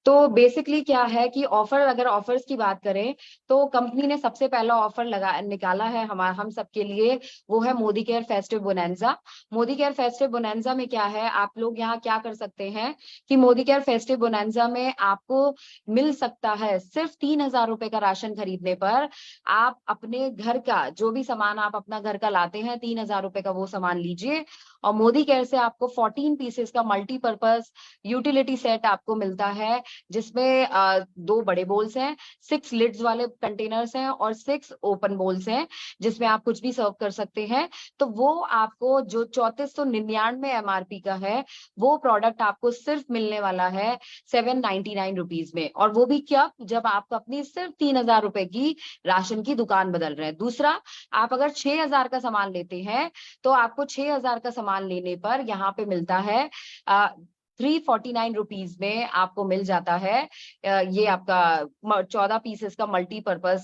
तो बेसिकली क्या है कि ऑफर, अगर ऑफर्स की बात करें तो कंपनी ने सबसे पहला ऑफर निकाला है हम सबके लिए, वो है Modi care festive bonanza. Modi care festive bonanza में क्या है, आप लोग यहाँ क्या कर सकते हैं कि मोदी केयर फेस्टिव बोनैंजा में आपको मिल सकता है सिर्फ 3,000 रुपए का राशन खरीदने पर आप अपने घर का जो भी सामान आप अपना घर का लाते हैं, 3,000 रुपए का वो सामान लीजिए और मोदी केयर से आपको 14 पीसेस का मल्टीपर्पज यूटिलिटी सेट आपको मिलता है, जिसमें 2 बड़े बोल्स हैं, 6 लिड्स वाले कंटेनर्स हैं और 6 ओपन बोल्स हैं, जिसमें आप कुछ भी सर्व कर सकते हैं। तो वो आपको जो 3499 MRP का है, वो प्रोडक्ट आपको सिर्फ मिलने वाला है 799 रुपीज में। और वो भी क्या, जब आप अपनी सिर्फ 3000 रुपए की राशन की दुकान बदल रहे हैं। दूसरा, आप अगर 6000 का सामान लेते हैं तो आपको 6000 का सामान लेने पर यहाँ पे मिलता है 349 रुपीज में आपको मिल जाता है ये आपका 14 पीसेस का मल्टीपर्पज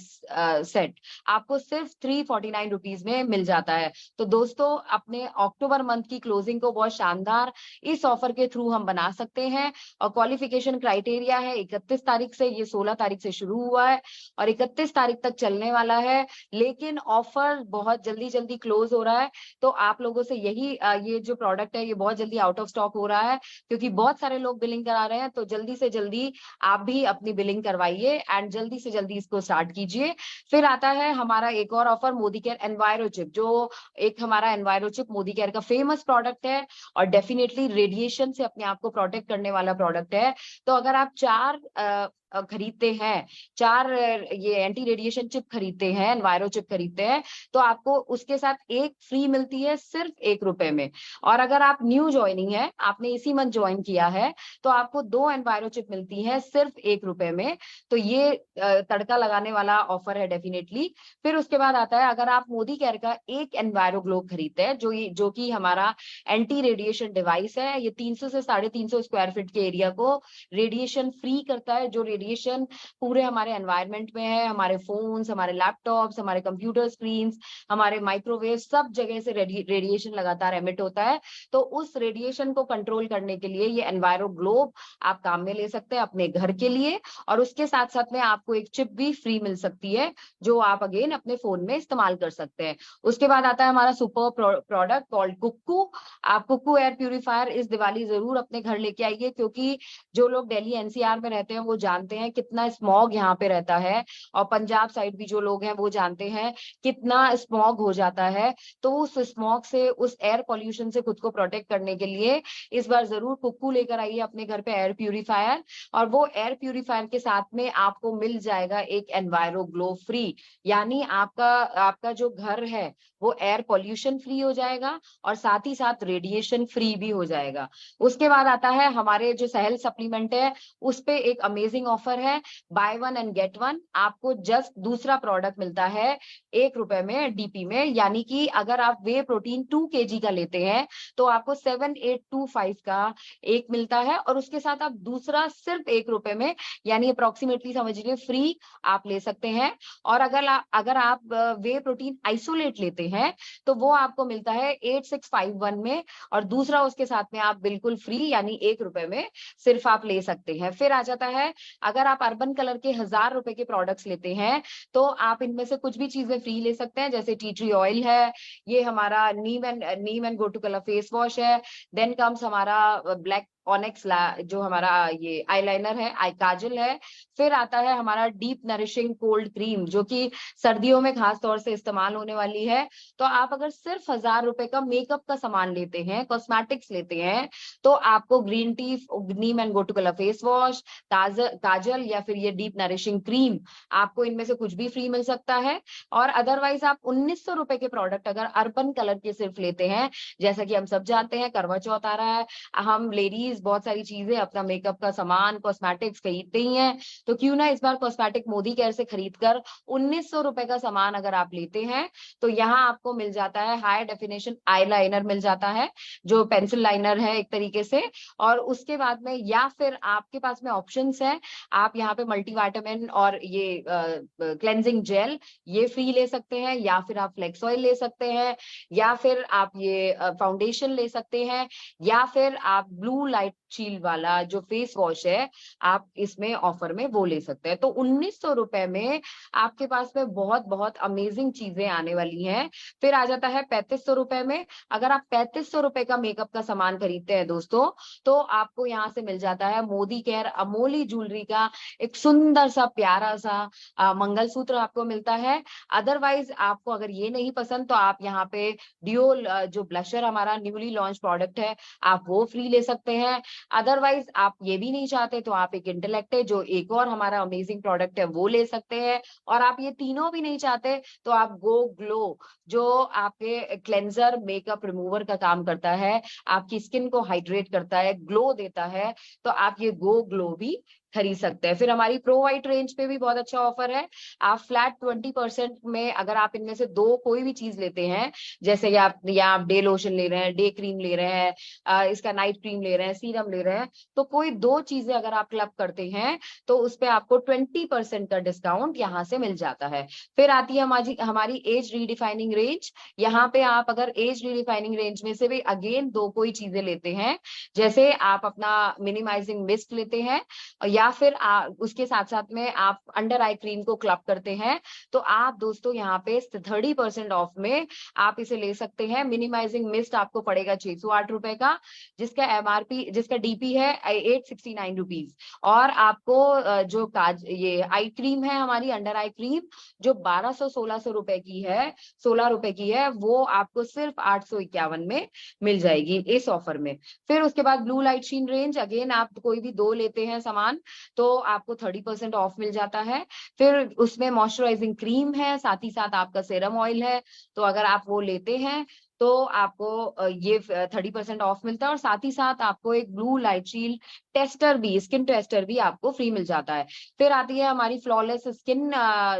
सेट आपको सिर्फ 349 रुपीज में मिल जाता है। तो दोस्तों, अपने अक्टूबर मंथ की क्लोजिंग को बहुत शानदार इस ऑफर के थ्रू हम बना सकते हैं। और क्वालिफिकेशन क्राइटेरिया है 31 तारीख से, ये 16 तारीख से शुरू हुआ है और 31 तारीख तक चलने वाला है, लेकिन ऑफर बहुत जल्दी जल्दी क्लोज हो रहा है। तो आप लोगों से यही ये जो प्रोडक्ट है ये बहुत जल्दी आउट ऑफ स्टॉक हो रहा है, क्योंकि बहुत सारे लोग बिलिंग करा रहे हैं। तो जल्दी से जल्दी आप भी अपनी बिलिंग करवाइए एंड जल्दी से जल्दी इसको स्टार्ट कीजिए। फिर आता है हमारा एक और ऑफर, मोदी केयर एनवायरोचिप, जो एक हमारा एनवायरोचिप मोदी केयर का फेमस प्रोडक्ट है और डेफिनेटली रेडिएशन से अपने आप को प्रोटेक्ट करने वाला प्रोडक्ट है। तो अगर आप 4 खरीदते हैं, 4 ये एंटी रेडिएशन चिप खरीदते हैं, एनवायरो चिप खरीदते हैं, तो आपको उसके साथ एक फ्री मिलती है सिर्फ 1 रुपए में। और अगर आप न्यू ज्वाइनिंग है, आपने इसी मंथ ज्वाइन किया है, तो आपको 2 एनवायरो चिप मिलती है सिर्फ 1 रुपए में। तो ये तड़का लगाने वाला ऑफर है डेफिनेटली। फिर उसके बाद आता है, अगर आप मोदी केयर का एक एनवायरो ग्लोब खरीदते हैं, जो कि हमारा एंटी रेडिएशन डिवाइस है, ये 300 से 350 स्क्वायर फीट के एरिया को रेडिएशन फ्री करता है। जो रेडिएशन पूरे हमारे एनवायरनमेंट में है, हमारे फोन्स, हमारे लैपटॉप्स, हमारे कंप्यूटर स्क्रीन्स, हमारे माइक्रोवेव, सब जगह से रेडिएशन लगातार एमिट होता है। तो उस रेडिएशन को कंट्रोल करने के लिए ये एनवायरो ग्लोब आप काम में ले सकते हैं अपने घर के लिए। और उसके साथ साथ में आपको एक चिप भी फ्री मिल सकती है, जो आप अगेन अपने फोन में इस्तेमाल कर सकते हैं। उसके बाद आता है हमारा सुपर प्रोडक्ट कॉल्ड कुक्कू। आप कुक्कू एयर प्यूरिफायर इस दिवाली जरूर अपने घर लेके आइए, क्योंकि जो लोग दिल्ली एनसीआर में रहते हैं वो जानते हैं कितना स्मॉग यहाँ पे रहता है, और पंजाब साइड भी जो लोग हैं वो जानते हैं कितना स्मॉग हो जाता है। तो उस स्मॉग से, उस एयर पॉल्यूशन से खुद को प्रोटेक्ट करने के लिए इस बार जरूर कुक्कू लेकर आइए अपने घर पे एयर प्यूरिफायर। और वो एयर प्यूरिफायर के साथ में आपको मिल जाएगा एक एनवायरो ग्लो फ्री, यानी आपका जो घर है वो एयर पॉल्यूशन फ्री हो जाएगा और साथ ही साथ रेडिएशन फ्री भी हो जाएगा। उसके बाद आता है हमारे जो सहल सप्लीमेंट है, उस पे एक अमेजिंग ऑफर है, बाय 1 एंड गेट 1। आपको जस्ट दूसरा प्रोडक्ट मिलता है 1 रुपए में डीपी में, यानी कि अगर आप वे प्रोटीन 2 kg का लेते हैं तो आपको 7825 का एक मिलता है, और उसके साथ आप दूसरा सिर्फ 1 रुपए में, यानी अप्रोक्सीमेटली समझिए फ्री आप ले सकते हैं। और अगर आप वे प्रोटीन आइसोलेट लेते हैं तो वो आपको मिलता है 8651 में, और दूसरा उसके साथ में आप बिल्कुल फ्री यानी 1 रुपए में सिर्फ आप ले सकते हैं। फिर आ जाता है, अगर आप अर्बन कलर के 1000 रुपए के प्रोडक्ट्स लेते हैं तो आप इनमें से कुछ भी चीजें फ्री ले सकते हैं, जैसे टी ट्री ऑयल है, ये हमारा neem and go to colour face wash है, देन कम्स हमारा ब्लैक ऑनेक्स जो हमारा ये आईलाइनर है, आई काजल है। फिर आता है हमारा डीप नरिशिंग कोल्ड क्रीम, जो कि सर्दियों में खास तौर से इस्तेमाल होने वाली है। तो आप अगर सिर्फ 1000 रुपए का मेकअप का सामान लेते हैं, कॉस्मेटिक्स लेते हैं, तो आपको green tea, neem and go to colour face wash, kajal या फिर ये डीप नरिशिंग क्रीम, आपको इनमें से कुछ भी फ्री मिल सकता है। और अदरवाइज आप 1900 रुपए के प्रोडक्ट अगर अर्बन कलर के सिर्फ लेते हैं, जैसा कि हम सब जानते हैं करवा चौथ आ रहा है, हम लेडीज बहुत सारी चीजें, अपना मेकअप का सामान, कॉस्मेटिक्स खरीदते ही हैं, तो क्यों ना इस बार कॉस्मेटिक मोदी केयर से खरीदकर 1900 रुपए का सामान अगर आप लेते हैं तो यहाँ आपको मिल जाता है हाई डेफिनेशन आईलाइनर मिल जाता है, जो पेंसिल लाइनर है एक तरीके से। और उसके बाद में, या फिर आपके पास में ऑप्शंस है, आप यहाँ पे मल्टीविटामिन और ये क्लेंजिंग जेल ये फ्री ले सकते हैं, या फिर आप फ्लेक्स ऑयल ले सकते हैं, या फिर आप ये फाउंडेशन ले सकते हैं, या फिर आप ब्लू लाइट शील्ड वाला जो फेस वॉश है आप इसमें ऑफर में वो ले सकते हैं। तो 1900 रुपए में आपके पास में बहुत बहुत अमेजिंग चीजें आने वाली हैं। फिर आ जाता है 3500 रुपए में। अगर आप 3500 रुपए का मेकअप का सामान खरीदते हैं दोस्तों, तो आपको यहाँ से मिल जाता है मोदी केयर अमोली ज्वेलरी का एक सुंदर सा प्यारा सा मंगलसूत्र आपको मिलता है। अदरवाइज आपको अगर ये नहीं पसंद तो आप यहाँ पे ड्यूल जो ब्लशर हमारा न्यूली लॉन्च प्रोडक्ट है आप वो फ्री ले सकते हैं। अदरवाइज आप ये भी नहीं चाहते तो आप एक इंटेलेक्ट है जो एक और हमारा अमेजिंग प्रोडक्ट है वो ले सकते हैं। और आप ये तीनों भी नहीं चाहते तो आप गो ग्लो जो आपके क्लेंजर मेकअप रिमूवर का काम करता है, आपकी स्किन को हाइड्रेट करता है, ग्लो देता है, तो आप ये गो ग्लो भी खरीद सकते हैं। फिर हमारी प्रो वाइट रेंज पे भी बहुत अच्छा ऑफर है। आप फ्लैट 20% में अगर आप इनमें से दो कोई भी चीज लेते हैं, जैसे या आप डे लोशन ले रहे हैं, डे क्रीम ले रहे हैं, इसका नाइट क्रीम ले रहे हैं, सीरम ले रहे हैं, तो कोई दो चीजें अगर आप क्लब करते हैं तो उस पे आपको 20% का डिस्काउंट यहाँ से मिल जाता है। फिर आती है हमारी एज रीडिफाइनिंग रेंज। यहाँ पे आप अगर एज रीडिफाइनिंग रेंज में से भी अगेन दो कोई चीजें लेते हैं, जैसे आप अपना मिनिमाइजिंग मिस्ट लेते हैं या फिर उसके साथ साथ में आप अंडर आई क्रीम को क्लब करते हैं, तो आप दोस्तों यहाँ पे 30% ऑफ में आप इसे ले सकते हैं। मिनिमाइजिंग मिस्ट आपको पड़ेगा 608 रुपए का, जिसका एमआरपी जिसका डीपी है 869 रुपीज। और आपको जो ये आई क्रीम है हमारी अंडर आई क्रीम जो 1200-1600 रुपए की है, 16 रुपए की है, वो आपको सिर्फ 851 में मिल जाएगी इस ऑफर में। फिर उसके बाद ब्लू लाइट शीन रेंज, अगेन आप कोई भी दो लेते हैं सामान तो आपको 30% ऑफ मिल जाता है। फिर उसमें मॉइस्चराइजिंग क्रीम है, साथ ही साथ आपका सेरम ऑयल है, तो अगर आप वो लेते हैं तो आपको ये 30% ऑफ मिलता है। और साथ ही साथ आपको एक ब्लू लाइट शील्ड टेस्टर भी, स्किन टेस्टर भी आपको फ्री मिल जाता है। फिर आती है हमारी फ्लॉलेस स्किन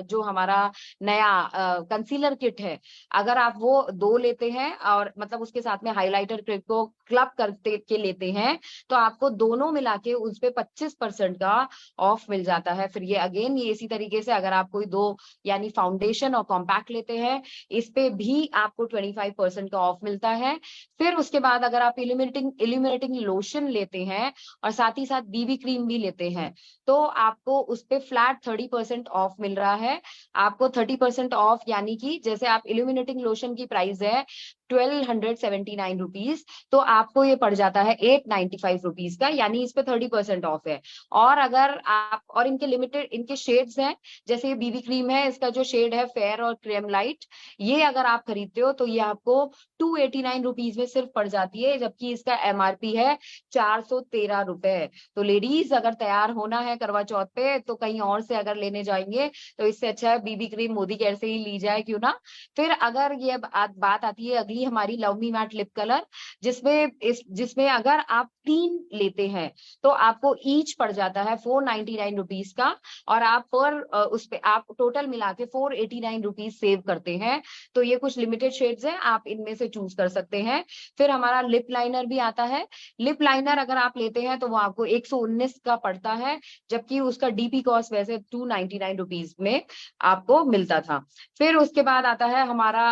जो हमारा नया कंसीलर किट है, अगर आप वो दो लेते हैं और मतलब उसके साथ में हाइलाइटर किट को क्लब करते के लेते हैं, तो आपको दोनों मिला के उस पे 25% का ऑफ मिल जाता है। फिर ये अगेन ये इसी तरीके से अगर आप कोई दो यानी फाउंडेशन और कॉम्पैक्ट लेते हैं, इस पे भी आपको 25% का ऑफ मिलता है। फिर उसके बाद अगर आप इल्यूमिनेटिंग लोशन लेते हैं और साथ ही साथ बीबी क्रीम भी लेते हैं, तो आपको उस पे फ्लैट 30% ऑफ मिल रहा है। आपको 30% ऑफ यानी कि जैसे आप इल्यूमिनेटिंग लोशन की प्राइस है 1279 रुपीज, तो आपको ये पड़ जाता है 895 रुपीज का, यानी इस पे 30% ऑफ है। और अगर आप और इनके शेड्स हैं, जैसे ये बीबी क्रीम है, इसका जो शेड है फेयर और क्रीम लाइट, ये अगर आप खरीदते हो तो ये आपको 289 रुपीज में सिर्फ पड़ जाती है, जबकि इसका एमआरपी है 413 रुपए। तो लेडीज अगर तैयार होना है करवा चौथ पे तो कहीं और से अगर लेने जाएंगे तो इससे अच्छा है बीबी क्रीम मोदी केयर से ही ली जाए, क्यों ना। फिर अगर ये बात आती है अगली हमारी love me mat lip colour, जिसमें अगर आप 3 लेते हैं तो आपको ईच पड़ जाता है 499 रुपीज का, और आप पर उस पे आप टोटल मिला के 489 रुपीज सेव करते हैं। तो ये कुछ लिमिटेड शेड्स हैं, आप इनमें से चूज कर सकते हैं। फिर हमारा लिप लाइनर भी आता है। लिप लाइनर अगर आप लेते हैं तो वो आपको 119 का पड़ता है, जबकि उसका डीपी कॉस्ट वैसे 299 रुपीज में आपको मिलता था। फिर उसके बाद आता है हमारा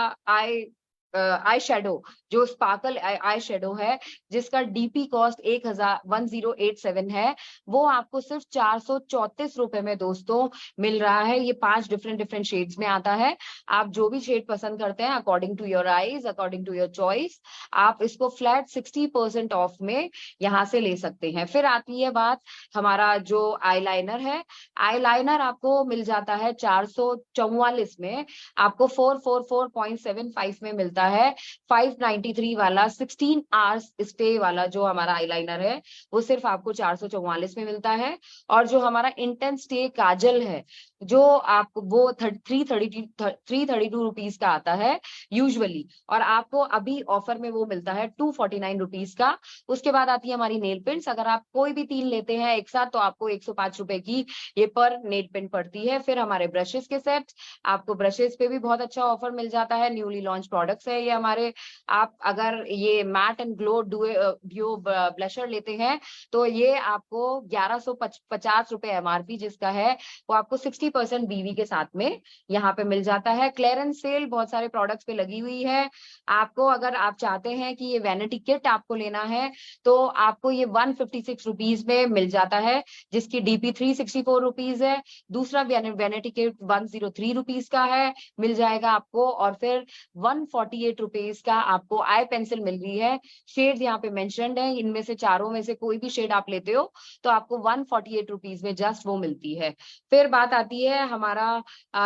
आई शेडो, जो स्पार्कल आई शेडो है, जिसका डीपी कॉस्ट 1087 है, वो आपको सिर्फ 434 रुपए में दोस्तों मिल रहा है। ये 5 डिफरेंट शेड्स में आता है। आप जो भी शेड पसंद करते हैं according to your eyes, according to your choice, आप इसको फ्लैट 60% ऑफ में यहाँ से ले सकते हैं। फिर आती है बात हमारा जो आईलाइनर है। आईलाइनर आपको मिल जाता है 444 में, आपको 444.75 में मिलता है। 593 वाला 16 आवर्स स्टे वाला जो हमारा आईलाइनर है वो सिर्फ आपको 444 में मिलता है। और जो हमारा इंटेंस स्टे काजल है, जो आपको वो 332 रुपीज का आता है यूजुअली, और आपको अभी ऑफर में वो मिलता है 249 रुपीज का। उसके बाद आती है हमारी नेल पेंट्स। अगर आप कोई भी 3 लेते हैं एक साथ तो आपको 105 रुपए की ये पर नेल पेंट पड़ती है। फिर हमारे ब्रशेस के सेट, आपको ब्रशेस पे भी बहुत अच्छा ऑफर मिल जाता है, न्यूली लॉन्च प्रोडक्ट्स है ये हमारे। आप आप अगर ये matte and glow dew blusher लेते हैं तो ये आपको 1150 रुपए MRP जिसका है वो आपको 60% BV के साथ में यहाँ पे मिल जाता है। क्लियरेंस सेल बहुत सारे प्रोडक्ट्स पे लगी हुई है। आपको अगर आप चाहते हैं कि ये वैनिटी किट आपको लेना है तो आपको ये 156 रुपीज में मिल जाता है, जिसकी DP 364 रुपीज है। दूसरा वैनिटी किट 103 रुपीज का है, मिल जाएगा आपको। और फिर 148 रुपीज का आपको आई पेंसिल मिल रही है। शेड्स यहाँ पे मेंशन्ड है, इनमें से चारों में से कोई भी शेड आप लेते हो तो आपको 148 रुपीज में जस्ट वो मिलती है। फिर बात आती है हमारा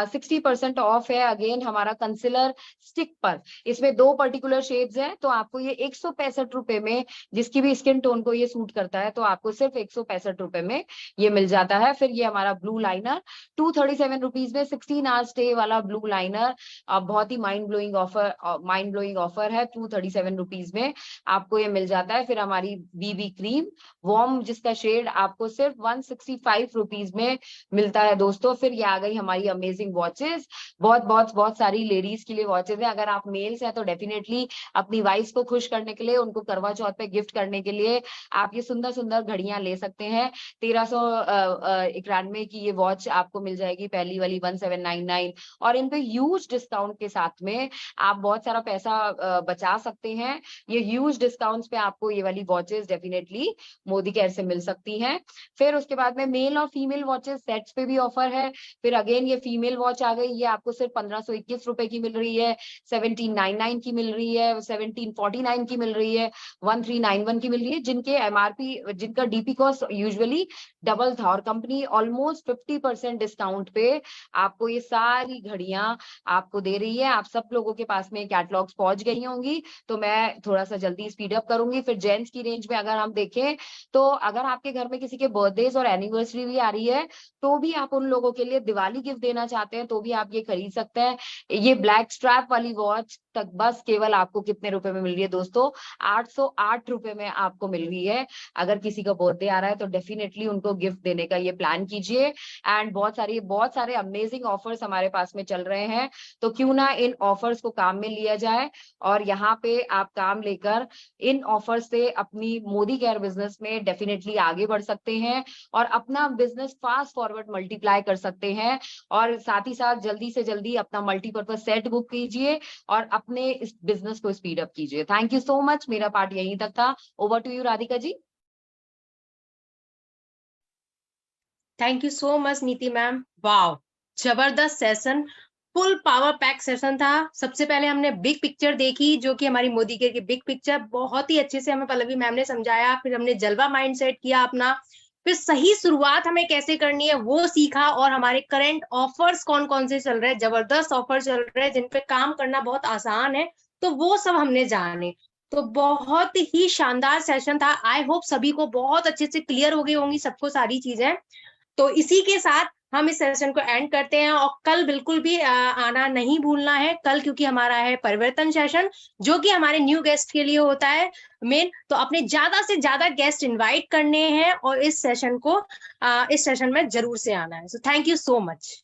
60% ऑफ है अगेन हमारा कंसीलर स्टिक पर। इसमें 2 पर्टिकुलर शेड्स हैं तो आपको ये 165 रुपए में, जिसकी भी स्किन टोन को ये सूट करता है, तो आपको सिर्फ 165 रुपए में ये मिल जाता है। फिर ये हमारा ब्लू लाइनर 237 रुपीज में 16 आवर स्टे वाला ब्लू लाइनर, बहुत ही माइंड ब्लोइंग ऑफर है। 237 रुपीज में आपको ये मिल जाता है। फिर हमारी BB क्रीम वार्म जिसका शेड आपको सिर्फ 165 रुपीज में मिलता है दोस्तों। फिर ये आ गई हमारी अमेजिंग वॉचेस, बहुत सारी लेडीज के लिए वॉचेस है। अगर आप मेल्स हैं तो डेफिनेटली अपनी वाइफ को खुश करने के लिए, उनको करवा चौथ पे गिफ्ट करने के लिए आप ये सुंदर सुंदर घड़ियां ले सकते हैं। 1391 की ये वॉच आपको मिल जाएगी, पहली वाली 1799, और इन पे ह्यूज डिस्काउंट के साथ में आप बहुत सारा पैसा बचा सकते हैं। ये ह्यूज डिस्काउंट्स पे आपको ये वाली वॉचेस डेफिनेटली मोदी केयर से मिल सकती हैं। फिर उसके बाद में मेल और फीमेल वॉचेस सेट्स पे भी ऑफर है। फिर अगेन ये फीमेल वॉच आ गई, ये आपको सिर्फ 1521 रुपए की मिल रही है, 1799 की मिल रही है, 1749 की मिल रही है, 1391 की मिल रही है, जिनके MRP जिनका DP कॉस्ट यूजुअली डबल था। और कंपनी ऑलमोस्ट 50% डिस्काउंट पे आपको ये सारी घड़ियां आपको दे रही है। आप सब लोगों के पास में कैटलॉग्स पहुंच गई होंगी तो मैं थोड़ा सा जल्दी स्पीड अप करूंगी। फिर जेंट्स की रेंज में अगर हम देखें तो अगर आपके घर में किसी के बर्थडेज और एनिवर्सरी भी आ रही है तो भी आप उन लोगों के लिए दिवाली गिफ्ट देना चाहते हैं तो भी आप ये खरीद सकते हैं। ये ब्लैक स्ट्रैप वाली वॉच तक बस केवल आपको कितने रुपए में मिल रही है दोस्तों? 808 रुपए में आपको मिल रही है। अगर किसी का बर्थडे आ रहा है तो डेफिनेटली उनको गिफ्ट देने का ये प्लान कीजिए। एंड बहुत सारे अमेजिंग ऑफर्स हमारे पास में चल रहे हैं, तो क्यों ना इन ऑफर्स को काम में लिया जाए और यहाँ पे आप काम लेकर इन ऑफर्स से अपनी मोदी केयर बिजनेस में डेफिनेटली आगे बढ़ सकते हैं और अपना बिजनेस फास्ट फॉरवर्ड मल्टीप्लाई कर सकते हैं। और साथ ही साथ जल्दी से जल्दी अपना मल्टीपर्पज सेट बुक कीजिए और अपने इस बिजनेस को स्पीड अप कीजिए। Thank you so much. मेरा पार्ट यहीं तक था। Over to you Radhika ji. Thank you so much Niti ma'am. Wow, जबरदस्त session, full power pack session था। सबसे पहले हमने बिग पिक्चर देखी जो कि हमारी मोदी केयर की बिग पिक्चर बहुत ही अच्छे से हमें पल्लवी मैम ने समझाया। फिर हमने जलवा माइंडसेट किया अपना, फिर सही शुरुआत हमें कैसे करनी है वो सीखा, और हमारे करंट ऑफर्स कौन कौन से चल रहे हैं, जबरदस्त ऑफर चल रहे हैं जिन पे काम करना बहुत आसान है, तो वो सब हमने जाने। तो बहुत ही शानदार सेशन था। आई होप सभी को बहुत अच्छे से क्लियर हो गई होंगी सबको सारी चीजें। तो इसी के साथ हम इस सेशन को एंड करते हैं और कल बिल्कुल भी आना नहीं भूलना है कल, क्योंकि हमारा है परिवर्तन सेशन जो कि हमारे न्यू गेस्ट के लिए होता है मेन। तो अपने ज्यादा से ज्यादा गेस्ट इनवाइट करने हैं और इस सेशन में जरूर से आना है। So thank you so much.